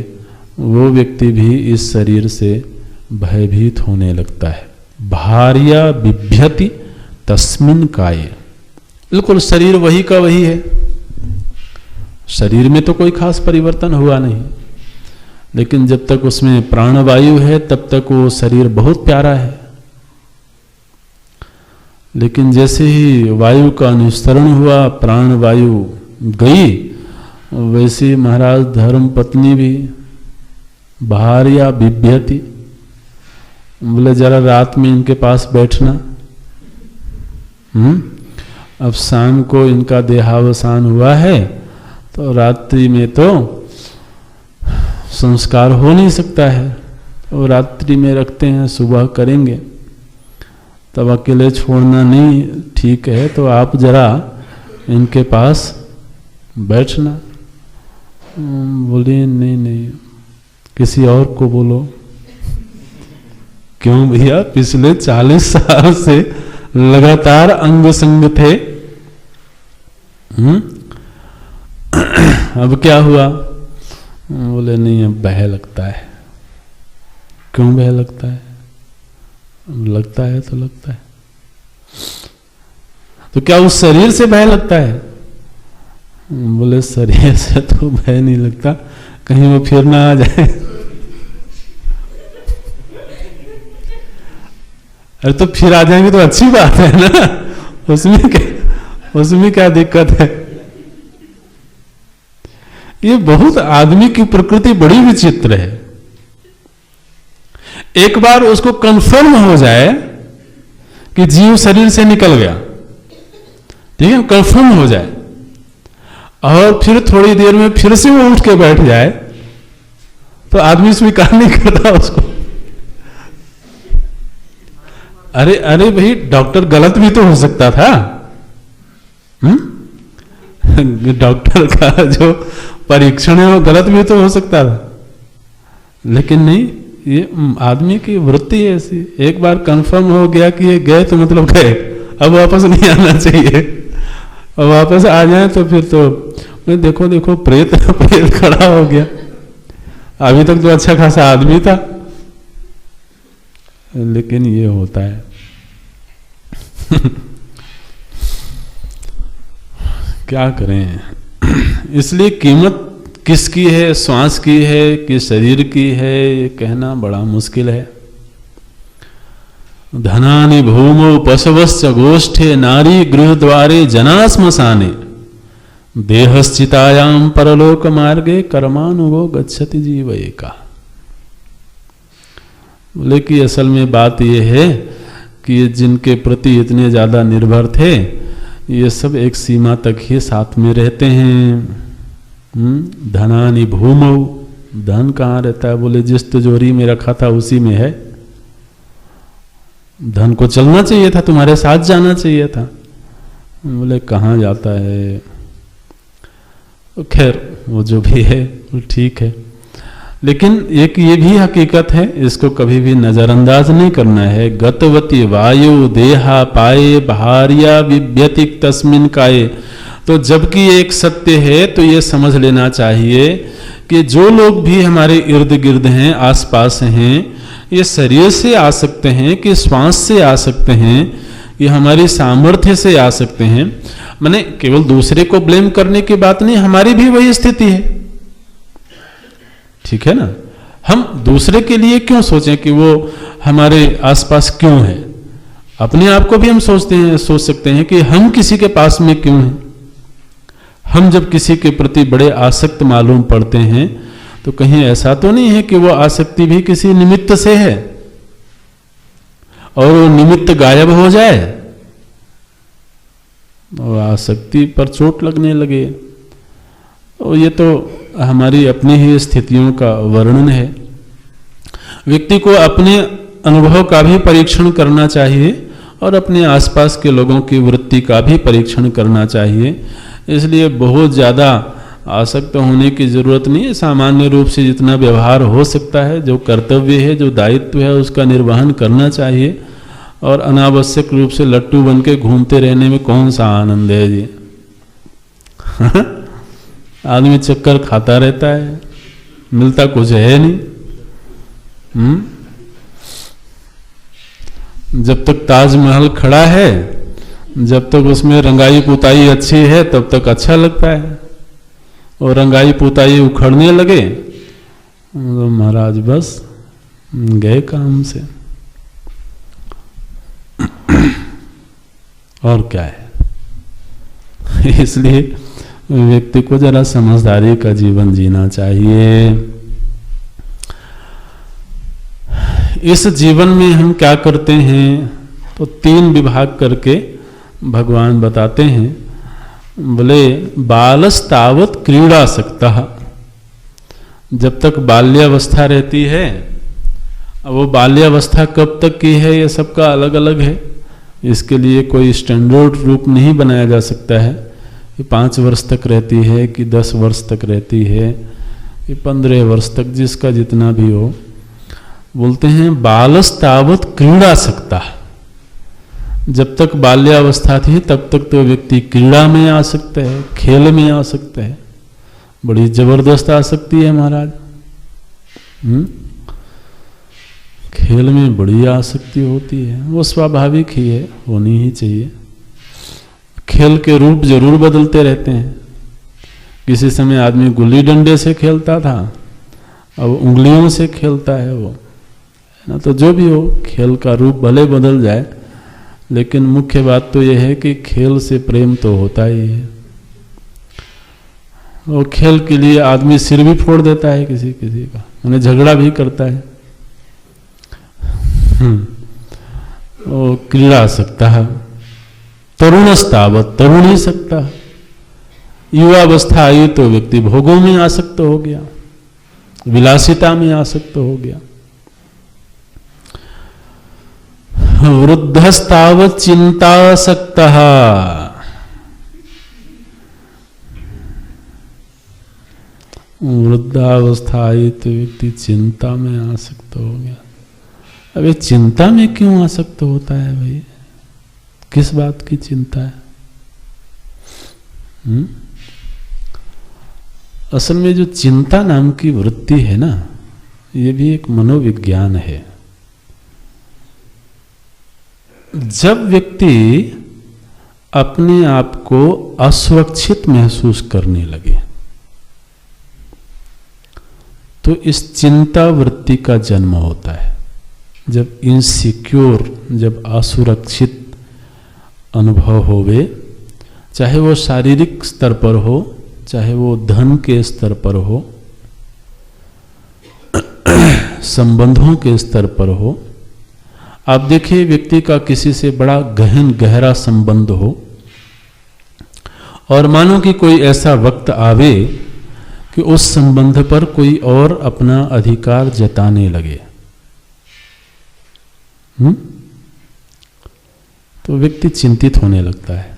वो व्यक्ति भी इस शरीर से भयभीत होने लगता है। भार्या बिभ्यति तस्मिन काये, बिल्कुल शरीर वही का वही है, शरीर में तो कोई खास परिवर्तन हुआ नहीं, लेकिन जब तक उसमें प्राणवायु है तब तक वो शरीर बहुत प्यारा है। लेकिन जैसे ही वायु का निस्तरण हुआ, प्राणवायु गई, वैसे महाराज धर्म पत्नी भी भार्या बिभ्यति, बोले जरा रात में इनके पास बैठना। अब शाम को इनका देहावसान हुआ है, तो रात्रि में तो संस्कार हो नहीं सकता है, तो रात्रि में रखते हैं, सुबह करेंगे। तब अकेले छोड़ना नहीं ठीक है, तो आप जरा इनके पास बैठना। बोले नहीं नहीं, किसी और को बोलो। क्यों भैया? पिछले 40 साल से लगातार अंग संग थे। अब क्या हुआ? बोले नहीं, अब भय लगता है। क्यों भय लगता है? लगता है तो लगता है। तो क्या उस शरीर से भय लगता है? बोले शरीर से तो भय नहीं लगता, कहीं वो फिर ना आ जाए। अरे तो फिर आ जाएंगे तो अच्छी बात है ना, उसमें क्या दिक्कत है? ये बहुत, आदमी की प्रकृति बड़ी विचित्र है। एक बार उसको कंफर्म हो जाए कि जीव शरीर से निकल गया, ठीक है, कंफर्म हो जाए, और फिर थोड़ी देर में फिर से वो उठ के बैठ जाए, तो आदमी स्वीकार नहीं करता उसको। अरे भाई, डॉक्टर गलत भी तो हो सकता था। डॉक्टर का जो परीक्षण है वो गलत भी तो हो सकता था, लेकिन नहीं, ये आदमी की वृत्ति है ऐसी। एक बार कंफर्म हो गया कि ये गए तो मतलब गए, अब वापस नहीं आना चाहिए। और वापस आ जाए तो फिर तो देखो देखो प्रेत खड़ा हो गया, अभी तक तो अच्छा खासा आदमी था। लेकिन ये होता है। क्या करें? इसलिए किसकी है, श्वास की है कि शरीर की है, ये कहना बड़ा मुश्किल है। धनानि भूमौ पशवश्च गोष्ठे नारी गृह द्वारे जना श्मशाने देहश्चितायाम परलोक मार्गे कर्मानुगो गच्छति जीव एका। बोले कि असल में बात यह है कि जिनके प्रति इतने ज्यादा निर्भर थे ये सब एक सीमा तक ही साथ में रहते हैं। धनानि भूमौ, धन कहाँ रहता है? बोले जिस तिजोरी में रखा था उसी में है। धन को चलना चाहिए था, तुम्हारे साथ जाना चाहिए था। बोले कहाँ जाता है? खैर वो जो भी है वो ठीक है, लेकिन एक ये भी हकीकत है, इसको कभी भी नजरअंदाज नहीं करना है। गतवती वायु देहा पाए भार्या विव्यतिक तस्मिन काये। तो जबकि एक सत्य है तो ये समझ लेना चाहिए कि जो लोग भी हमारे इर्द गिर्द हैं, आसपास हैं, ये शरीर से आ सकते हैं कि श्वास से आ सकते हैं, ये हमारी सामर्थ्य से आ सकते हैं। माने केवल दूसरे को ब्लेम करने की बात नहीं, हमारी भी वही स्थिति है, ठीक है ना। हम दूसरे के लिए क्यों सोचें कि वो हमारे आसपास क्यों है? अपने आप को भी हम सोच सकते हैं कि हम किसी के पास में क्यों हैं। हम जब किसी के प्रति बड़े आसक्त मालूम पड़ते हैं तो कहीं ऐसा तो नहीं है कि वो आसक्ति भी किसी निमित्त से है और वो निमित्त गायब हो जाए और आसक्ति पर चोट लगने लगे। और ये तो हमारी अपनी ही स्थितियों का वर्णन है। व्यक्ति को अपने अनुभव का भी परीक्षण करना चाहिए और अपने आसपास के लोगों की वृत्ति का भी परीक्षण करना चाहिए। इसलिए बहुत ज़्यादा आसक्त होने की जरूरत नहीं है। सामान्य रूप से जितना व्यवहार हो सकता है, जो कर्तव्य है, जो दायित्व है, उसका निर्वहन करना चाहिए। और अनावश्यक रूप से लट्टू बन के घूमते रहने में कौन सा आनंद है जी? आदमी चक्कर खाता रहता है, मिलता कुछ है नहीं। जब तक ताजमहल खड़ा है, जब तक उसमें रंगाई पुताई अच्छी है, तब तक अच्छा लगता है। और रंगाई पुताई उखड़ने लगे तो महाराज बस गए काम से। और क्या है? इसलिए व्यक्ति को जरा समझदारी का जीवन जीना चाहिए। इस जीवन में हम क्या करते हैं? तो 3 विभाग करके भगवान बताते हैं। बोले बालस्तावत क्रीड़ासक्तः, जब तक बाल्यावस्था रहती है, वो बाल्यावस्था कब तक की है ये सबका अलग अलग है। इसके लिए कोई स्टैंडर्ड रूप नहीं बनाया जा सकता है कि 5 वर्ष तक रहती है कि 10 वर्ष तक रहती है कि 15 वर्ष तक, जिसका जितना भी हो। बोलते हैं बालस्तावत क्रीड़ासक्तः, जब तक बाल्यावस्था थी तब तक तो व्यक्ति क्रीड़ा में आ सकता है, खेल में आ सकता है। बड़ी जबरदस्त आसक्ति है महाराज। खेल में बड़ी आसक्ति होती है, वो स्वाभाविक ही है, होनी ही चाहिए। खेल के रूप जरूर बदलते रहते हैं। किसी समय आदमी गुल्ली डंडे से खेलता था, अब उंगलियों से खेलता है वो, है ना। तो जो भी हो, खेल का रूप भले बदल जाए, लेकिन मुख्य बात तो यह है कि खेल से प्रेम तो होता ही है। और खेल के लिए आदमी सिर भी फोड़ देता है किसी किसी का, उन्हें झगड़ा भी करता है। और क्रीड़ा सकता है, तरुणस्तावत, तरुण ही सकता है। युवावस्था आई तो व्यक्ति भोगों में आसक्त हो गया, विलासिता में आसक्त हो गया। वृद्धस्तावत चिंतासक्तः, वृद्धावस्था आई तो व्यक्ति चिंता में आसक्त हो गया। अब ये चिंता में क्यों आसक्त होता है भाई? किस बात की चिंता है? असल में जो चिंता नाम की वृत्ति है ना, ये भी एक मनोविज्ञान है। जब व्यक्ति अपने आप को असुरक्षित महसूस करने लगे, तो इस चिंता वृत्ति का जन्म होता है। जब इनसिक्योर, जब असुरक्षित अनुभव होवे, चाहे वो शारीरिक स्तर पर हो, चाहे वो धन के स्तर पर हो, संबंधों के स्तर पर हो। आप देखिए, व्यक्ति का किसी से बड़ा गहन गहरा संबंध हो और मानो कि कोई ऐसा वक्त आवे कि उस संबंध पर कोई और अपना अधिकार जताने लगे, तो व्यक्ति चिंतित होने लगता है।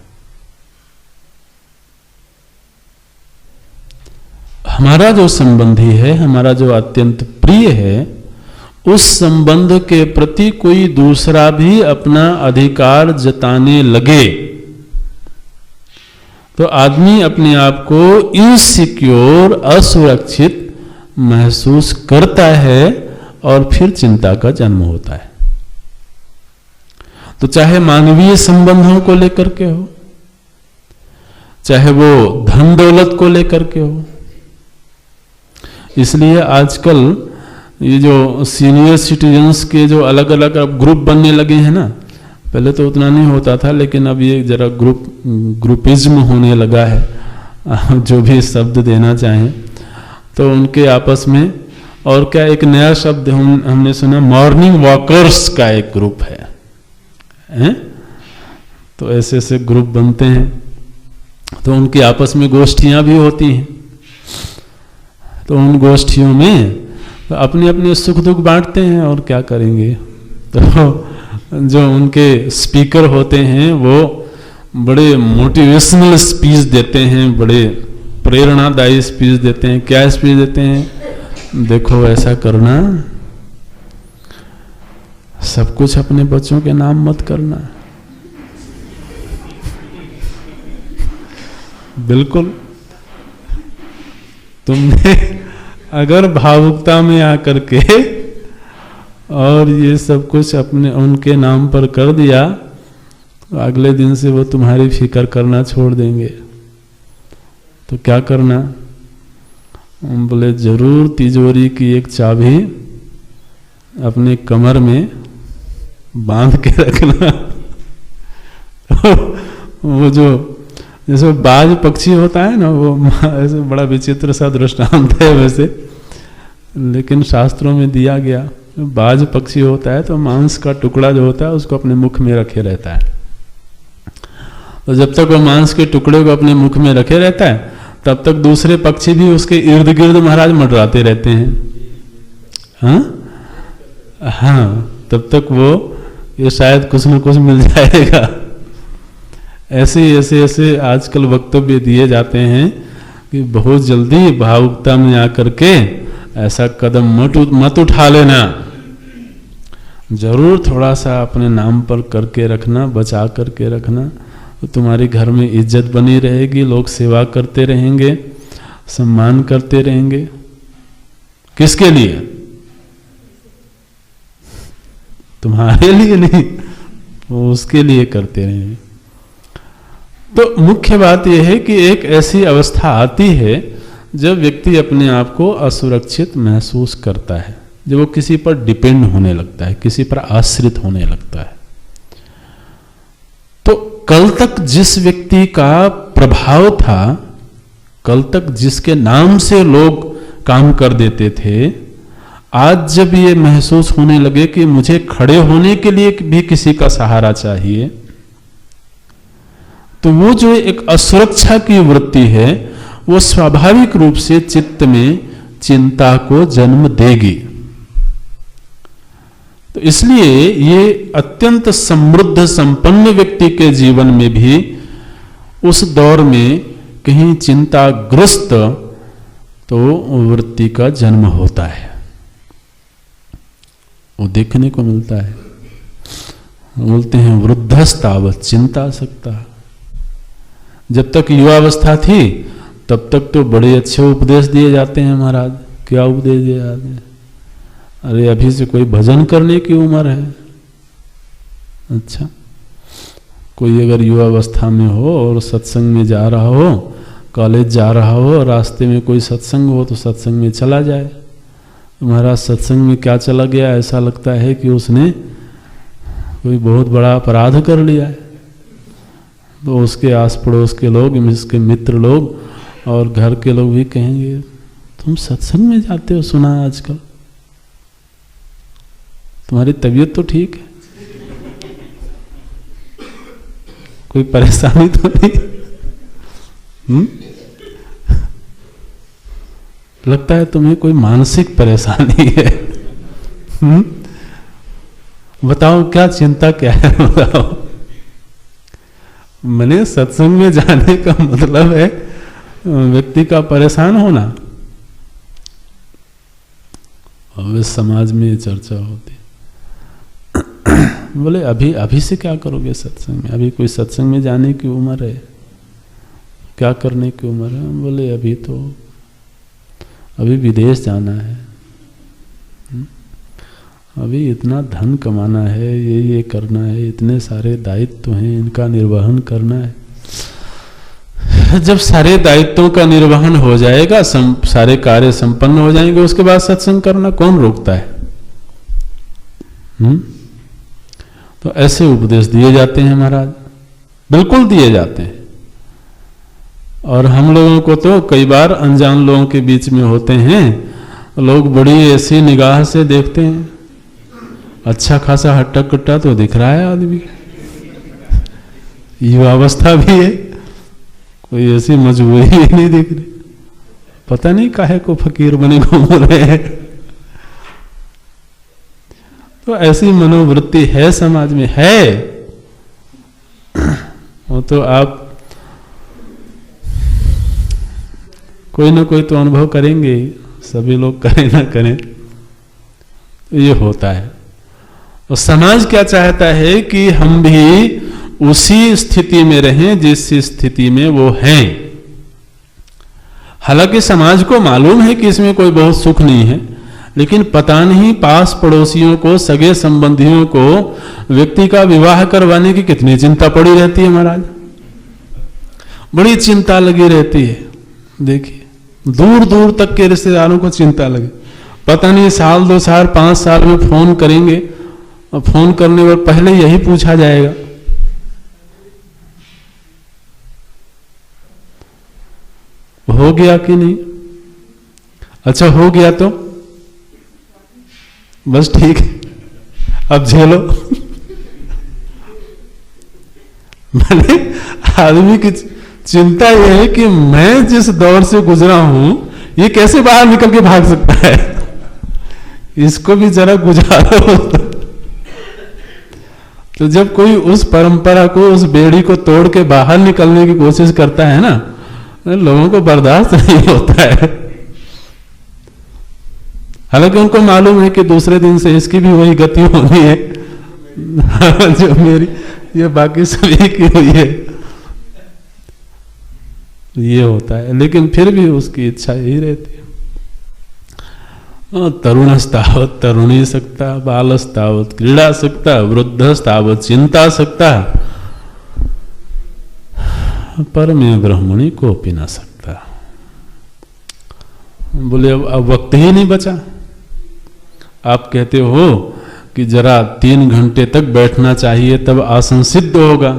हमारा जो संबंधी है, हमारा जो अत्यंत प्रिय है, उस संबंध के प्रति कोई दूसरा भी अपना अधिकार जताने लगे तो आदमी अपने आप को इनसिक्योर, असुरक्षित महसूस करता है और फिर चिंता का जन्म होता है। तो चाहे मानवीय संबंधों को लेकर के हो, चाहे वो धन दौलत को लेकर के हो। इसलिए आजकल ये जो सीनियर सिटीजन्स के जो अलग अलग अब ग्रुप बनने लगे हैं ना, पहले तो उतना नहीं होता था, लेकिन अब ये जरा ग्रुपिज्म होने लगा है, जो भी शब्द देना चाहें तो उनके आपस में। और क्या एक नया शब्द हमने सुना, मॉर्निंग वॉकर्स का एक ग्रुप है? तो ऐसे ऐसे ग्रुप बनते हैं, तो उनकी आपस में गोष्ठियां भी होती हैं। तो उन गोष्ठियों में तो अपने अपने सुख दुख बांटते हैं, और क्या करेंगे। तो जो उनके स्पीकर होते हैं वो बड़े मोटिवेशनल स्पीच देते हैं, बड़े प्रेरणादायी स्पीच देते हैं। क्या स्पीच देते हैं? देखो ऐसा करना, सब कुछ अपने बच्चों के नाम मत करना। बिल्कुल, तुमने अगर भावुकता में आकर के और ये सब कुछ अपने उनके नाम पर कर दिया तो अगले दिन से वो तुम्हारी फिक्र करना छोड़ देंगे। तो क्या करना? हम बोले जरूर तिजोरी की एक चाबी अपने कमर में बांध के रखना। वो जो जैसे बाज पक्षी होता है ना, वो ऐसे बड़ा विचित्र सा दृष्टांत है वैसे, लेकिन शास्त्रों में दिया गया। बाज पक्षी होता है तो मांस का टुकड़ा जो होता है उसको अपने मुख में रखे रहता है। तो जब तक वो मांस के टुकड़े को अपने मुख में रखे रहता है तब तक दूसरे पक्षी भी उसके इर्द गिर्द महाराज मंडराते रहते हैं। हाँ, तब तक वो ये शायद कुछ न कुछ मिल जाएगा। ऐसे आजकल वक्तव्य दिए जाते हैं कि बहुत जल्दी भावुकता में आकर के ऐसा कदम मत उठा लेना। जरूर थोड़ा सा अपने नाम पर करके रखना, बचा करके रखना, तो तुम्हारे घर में इज्जत बनी रहेगी, लोग सेवा करते रहेंगे, सम्मान करते रहेंगे। किसके लिए? तुम्हारे लिए नहीं, वो उसके लिए करते रहेंगे। तो मुख्य बात यह है कि एक ऐसी अवस्था आती है जब व्यक्ति अपने आप को असुरक्षित महसूस करता है, जब वो किसी पर डिपेंड होने लगता है, किसी पर आश्रित होने लगता है। तो कल तक जिस व्यक्ति का प्रभाव था, कल तक जिसके नाम से लोग काम कर देते थे, आज जब ये महसूस होने लगे कि मुझे खड़े होने के लिए भी किसी का सहारा चाहिए, तो वो जो एक असुरक्षा की वृत्ति है वो स्वाभाविक रूप से चित्त में चिंता को जन्म देगी। तो इसलिए ये अत्यंत समृद्ध संपन्न व्यक्ति के जीवन में भी उस दौर में कहीं चिंताग्रस्त तो वृत्ति का जन्म होता है, वो देखने को मिलता है। बोलते हैं वृद्धस्तावत चिंतासक्ता। जब तक युवावस्था थी तब तक तो बड़े अच्छे उपदेश दिए जाते हैं महाराज। क्या उपदेश दिए जाते हैं? अरे अभी से कोई भजन करने की उम्र है। अच्छा, कोई अगर युवावस्था में हो और सत्संग में जा रहा हो, कॉलेज जा रहा हो, रास्ते में कोई सत्संग हो तो सत्संग में चला जाए, महाराज सत्संग में क्या चला गया, ऐसा लगता है कि उसने कोई बहुत बड़ा अपराध कर लिया है। तो उसके आस पड़ोस के लोग, उसके मित्र लोग और घर के लोग भी कहेंगे तुम सत्संग में जाते हो, सुना आजकल, तुम्हारी तबीयत तो ठीक है, कोई परेशानी तो नहीं? लगता है तुम्हें कोई मानसिक परेशानी है। बताओ क्या चिंता क्या है, बताओ। मैंने सत्संग में जाने का मतलब है व्यक्ति का परेशान होना। और इस समाज में चर्चा होती, बोले अभी अभी से क्या करोगे सत्संग में, अभी कोई सत्संग में जाने की उम्र है, क्या करने की उम्र है? बोले अभी तो अभी विदेश जाना है, अभी इतना धन कमाना है, ये करना है, इतने सारे दायित्व हैं, इनका निर्वहन करना है। जब सारे दायित्वों का निर्वहन हो जाएगा, सारे कार्य संपन्न हो जाएंगे, उसके बाद सत्संग करना कौन रोकता है? तो ऐसे उपदेश दिए जाते हैं महाराज, बिल्कुल दिए जाते हैं। और हम लोगों को तो कई बार अनजान लोगों के बीच में होते हैं, लोग बड़ी ऐसी निगाह से देखते हैं, अच्छा खासा हट्टा कट्टा तो दिख रहा है आदमी, युवावस्था भी है, कोई ऐसी मजबूरी भी नहीं दिख रही, पता नहीं काहे को फकीर बने घूम रहे हैं। तो ऐसी मनोवृत्ति है समाज में, है। वो तो आप कोई ना कोई तो अनुभव करेंगे, सभी लोग करें ना करें, तो ये होता है। और समाज क्या चाहता है कि हम भी उसी स्थिति में रहें जिस स्थिति में वो हैं। हालांकि समाज को मालूम है कि इसमें कोई बहुत सुख नहीं है, लेकिन पता नहीं पास पड़ोसियों को, सगे संबंधियों को व्यक्ति का विवाह करवाने की कितनी चिंता पड़ी रहती है महाराज, बड़ी चिंता लगी रहती है। देखिए दूर दूर तक के रिश्तेदारों को चिंता लगी, पता नहीं साल 2 साल 5 साल में फोन करेंगे, और फोन करने पर पहले यही पूछा जाएगा हो गया कि नहीं। अच्छा हो गया तो बस ठीक है, अब झेलो। मैंने आदमी की चिंता यह है कि मैं जिस दौर से गुजरा हूं, ये कैसे बाहर निकल के भाग सकता है, इसको भी जरा गुजारो। तो जब कोई उस परंपरा को, उस बेड़ी को तोड़ के बाहर निकलने की कोशिश करता है ना, लोगों को बर्दाश्त नहीं होता है। हालांकि उनको मालूम है कि दूसरे दिन से इसकी भी वही गति होनी है जो मेरी, ये बाकी सभी की हुई है, ये होता है। लेकिन फिर भी उसकी इच्छा यही रहती है। तरुणस्तावत् तरुणीसक्ता, बालस्तावत् क्रीडासक्ता, वृद्धस्तावत् चिंतासक्ता, परमे ब्रह्मणि कोपि न सकता। बोले अब वक्त ही नहीं बचा। आप कहते हो कि जरा 3 घंटे तक बैठना चाहिए तब आसन सिद्ध होगा।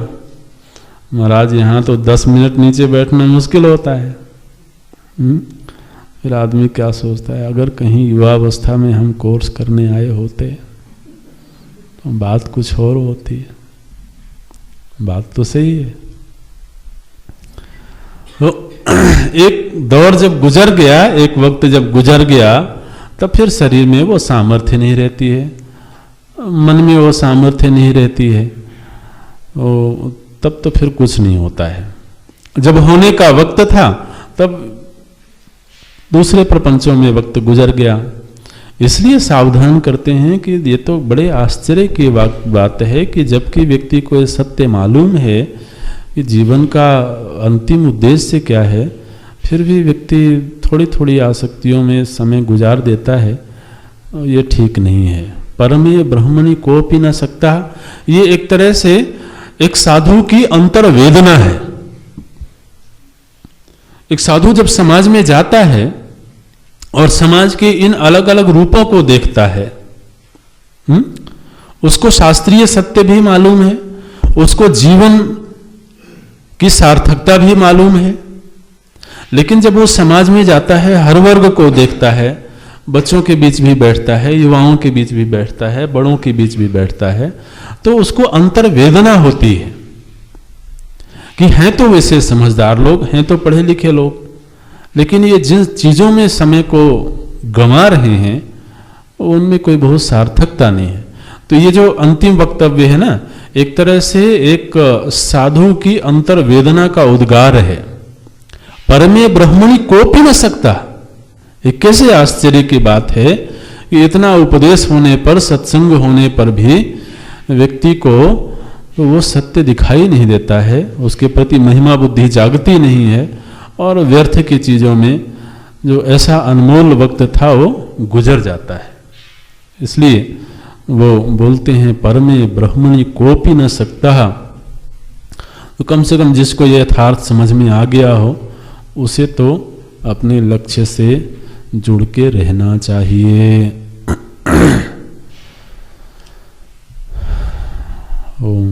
महाराज यहाँ तो 10 मिनट नीचे बैठना मुश्किल होता है। फिर आदमी क्या सोचता है, अगर कहीं युवावस्था में हम कोर्स करने आए होते तो बात कुछ और होती है। बात तो सही है। तो एक दौर जब गुजर गया, एक वक्त जब गुजर गया, तब फिर शरीर में वो सामर्थ्य नहीं रहती है, मन में वो सामर्थ्य नहीं रहती है, तब तो फिर कुछ नहीं होता है। जब होने का वक्त था तब दूसरे प्रपंचों में वक्त गुजर गया। इसलिए सावधान करते हैं कि ये तो बड़े आश्चर्य की बात है कि जबकि व्यक्ति को ये सत्य मालूम है कि जीवन का अंतिम उद्देश्य क्या है, फिर भी व्यक्ति थोड़ी थोड़ी आसक्तियों में समय गुजार देता है। ये ठीक नहीं है। परमे ब्रह्मणि कोपि न सकता, ये एक तरह से एक साधु की अंतर्वेदना है। एक साधु जब समाज में जाता है और समाज के इन अलग अलग रूपों को देखता है, उसको शास्त्रीय सत्य भी मालूम है, उसको जीवन की सार्थकता भी मालूम है, लेकिन जब वो समाज में जाता है, हर वर्ग को देखता है, बच्चों के बीच भी बैठता है, युवाओं के बीच भी बैठता है, बड़ों के बीच भी बैठता है, तो उसको अंतर वेदना होती है कि हैं तो वैसे समझदार लोग, हैं तो पढ़े लिखे लोग, लेकिन ये जिन चीजों में समय को गंवा रहे हैं उनमें कोई बहुत सार्थकता नहीं है। तो ये जो अंतिम वक्तव्य है ना, एक तरह से एक साधु की अंतर वेदना का उद्गार है। परमे ब्रह्मणि कोपी न सकता। ये कैसे आश्चर्य की बात है कि इतना उपदेश होने पर, सत्संग होने पर भी व्यक्ति को वो सत्य दिखाई नहीं देता है, उसके प्रति महिमा बुद्धि जागती नहीं है, और व्यर्थ की चीजों में जो ऐसा अनमोल वक्त था वो गुजर जाता है। इसलिए वो बोलते हैं परमे ब्रह्मणि कोपी न सकता। तो कम से कम जिसको ये यथार्थ समझ में आ गया हो उसे तो अपने लक्ष्य से जुड़ के रहना चाहिए। ओम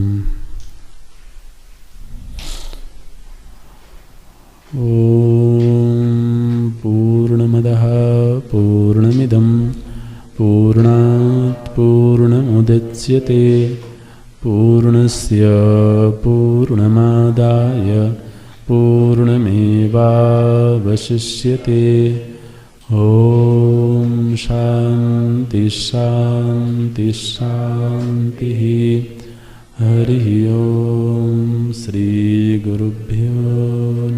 पूर्णमदः पूर्णमिदं पूर्णात् पूर्णमुदच्यते पूर्णस्य पूर्णमादाय पूर्णमेवावशिष्यते। ॐ शान्ति शान्ति शान्तिः। हरि ओम। श्री गुरुभ्यो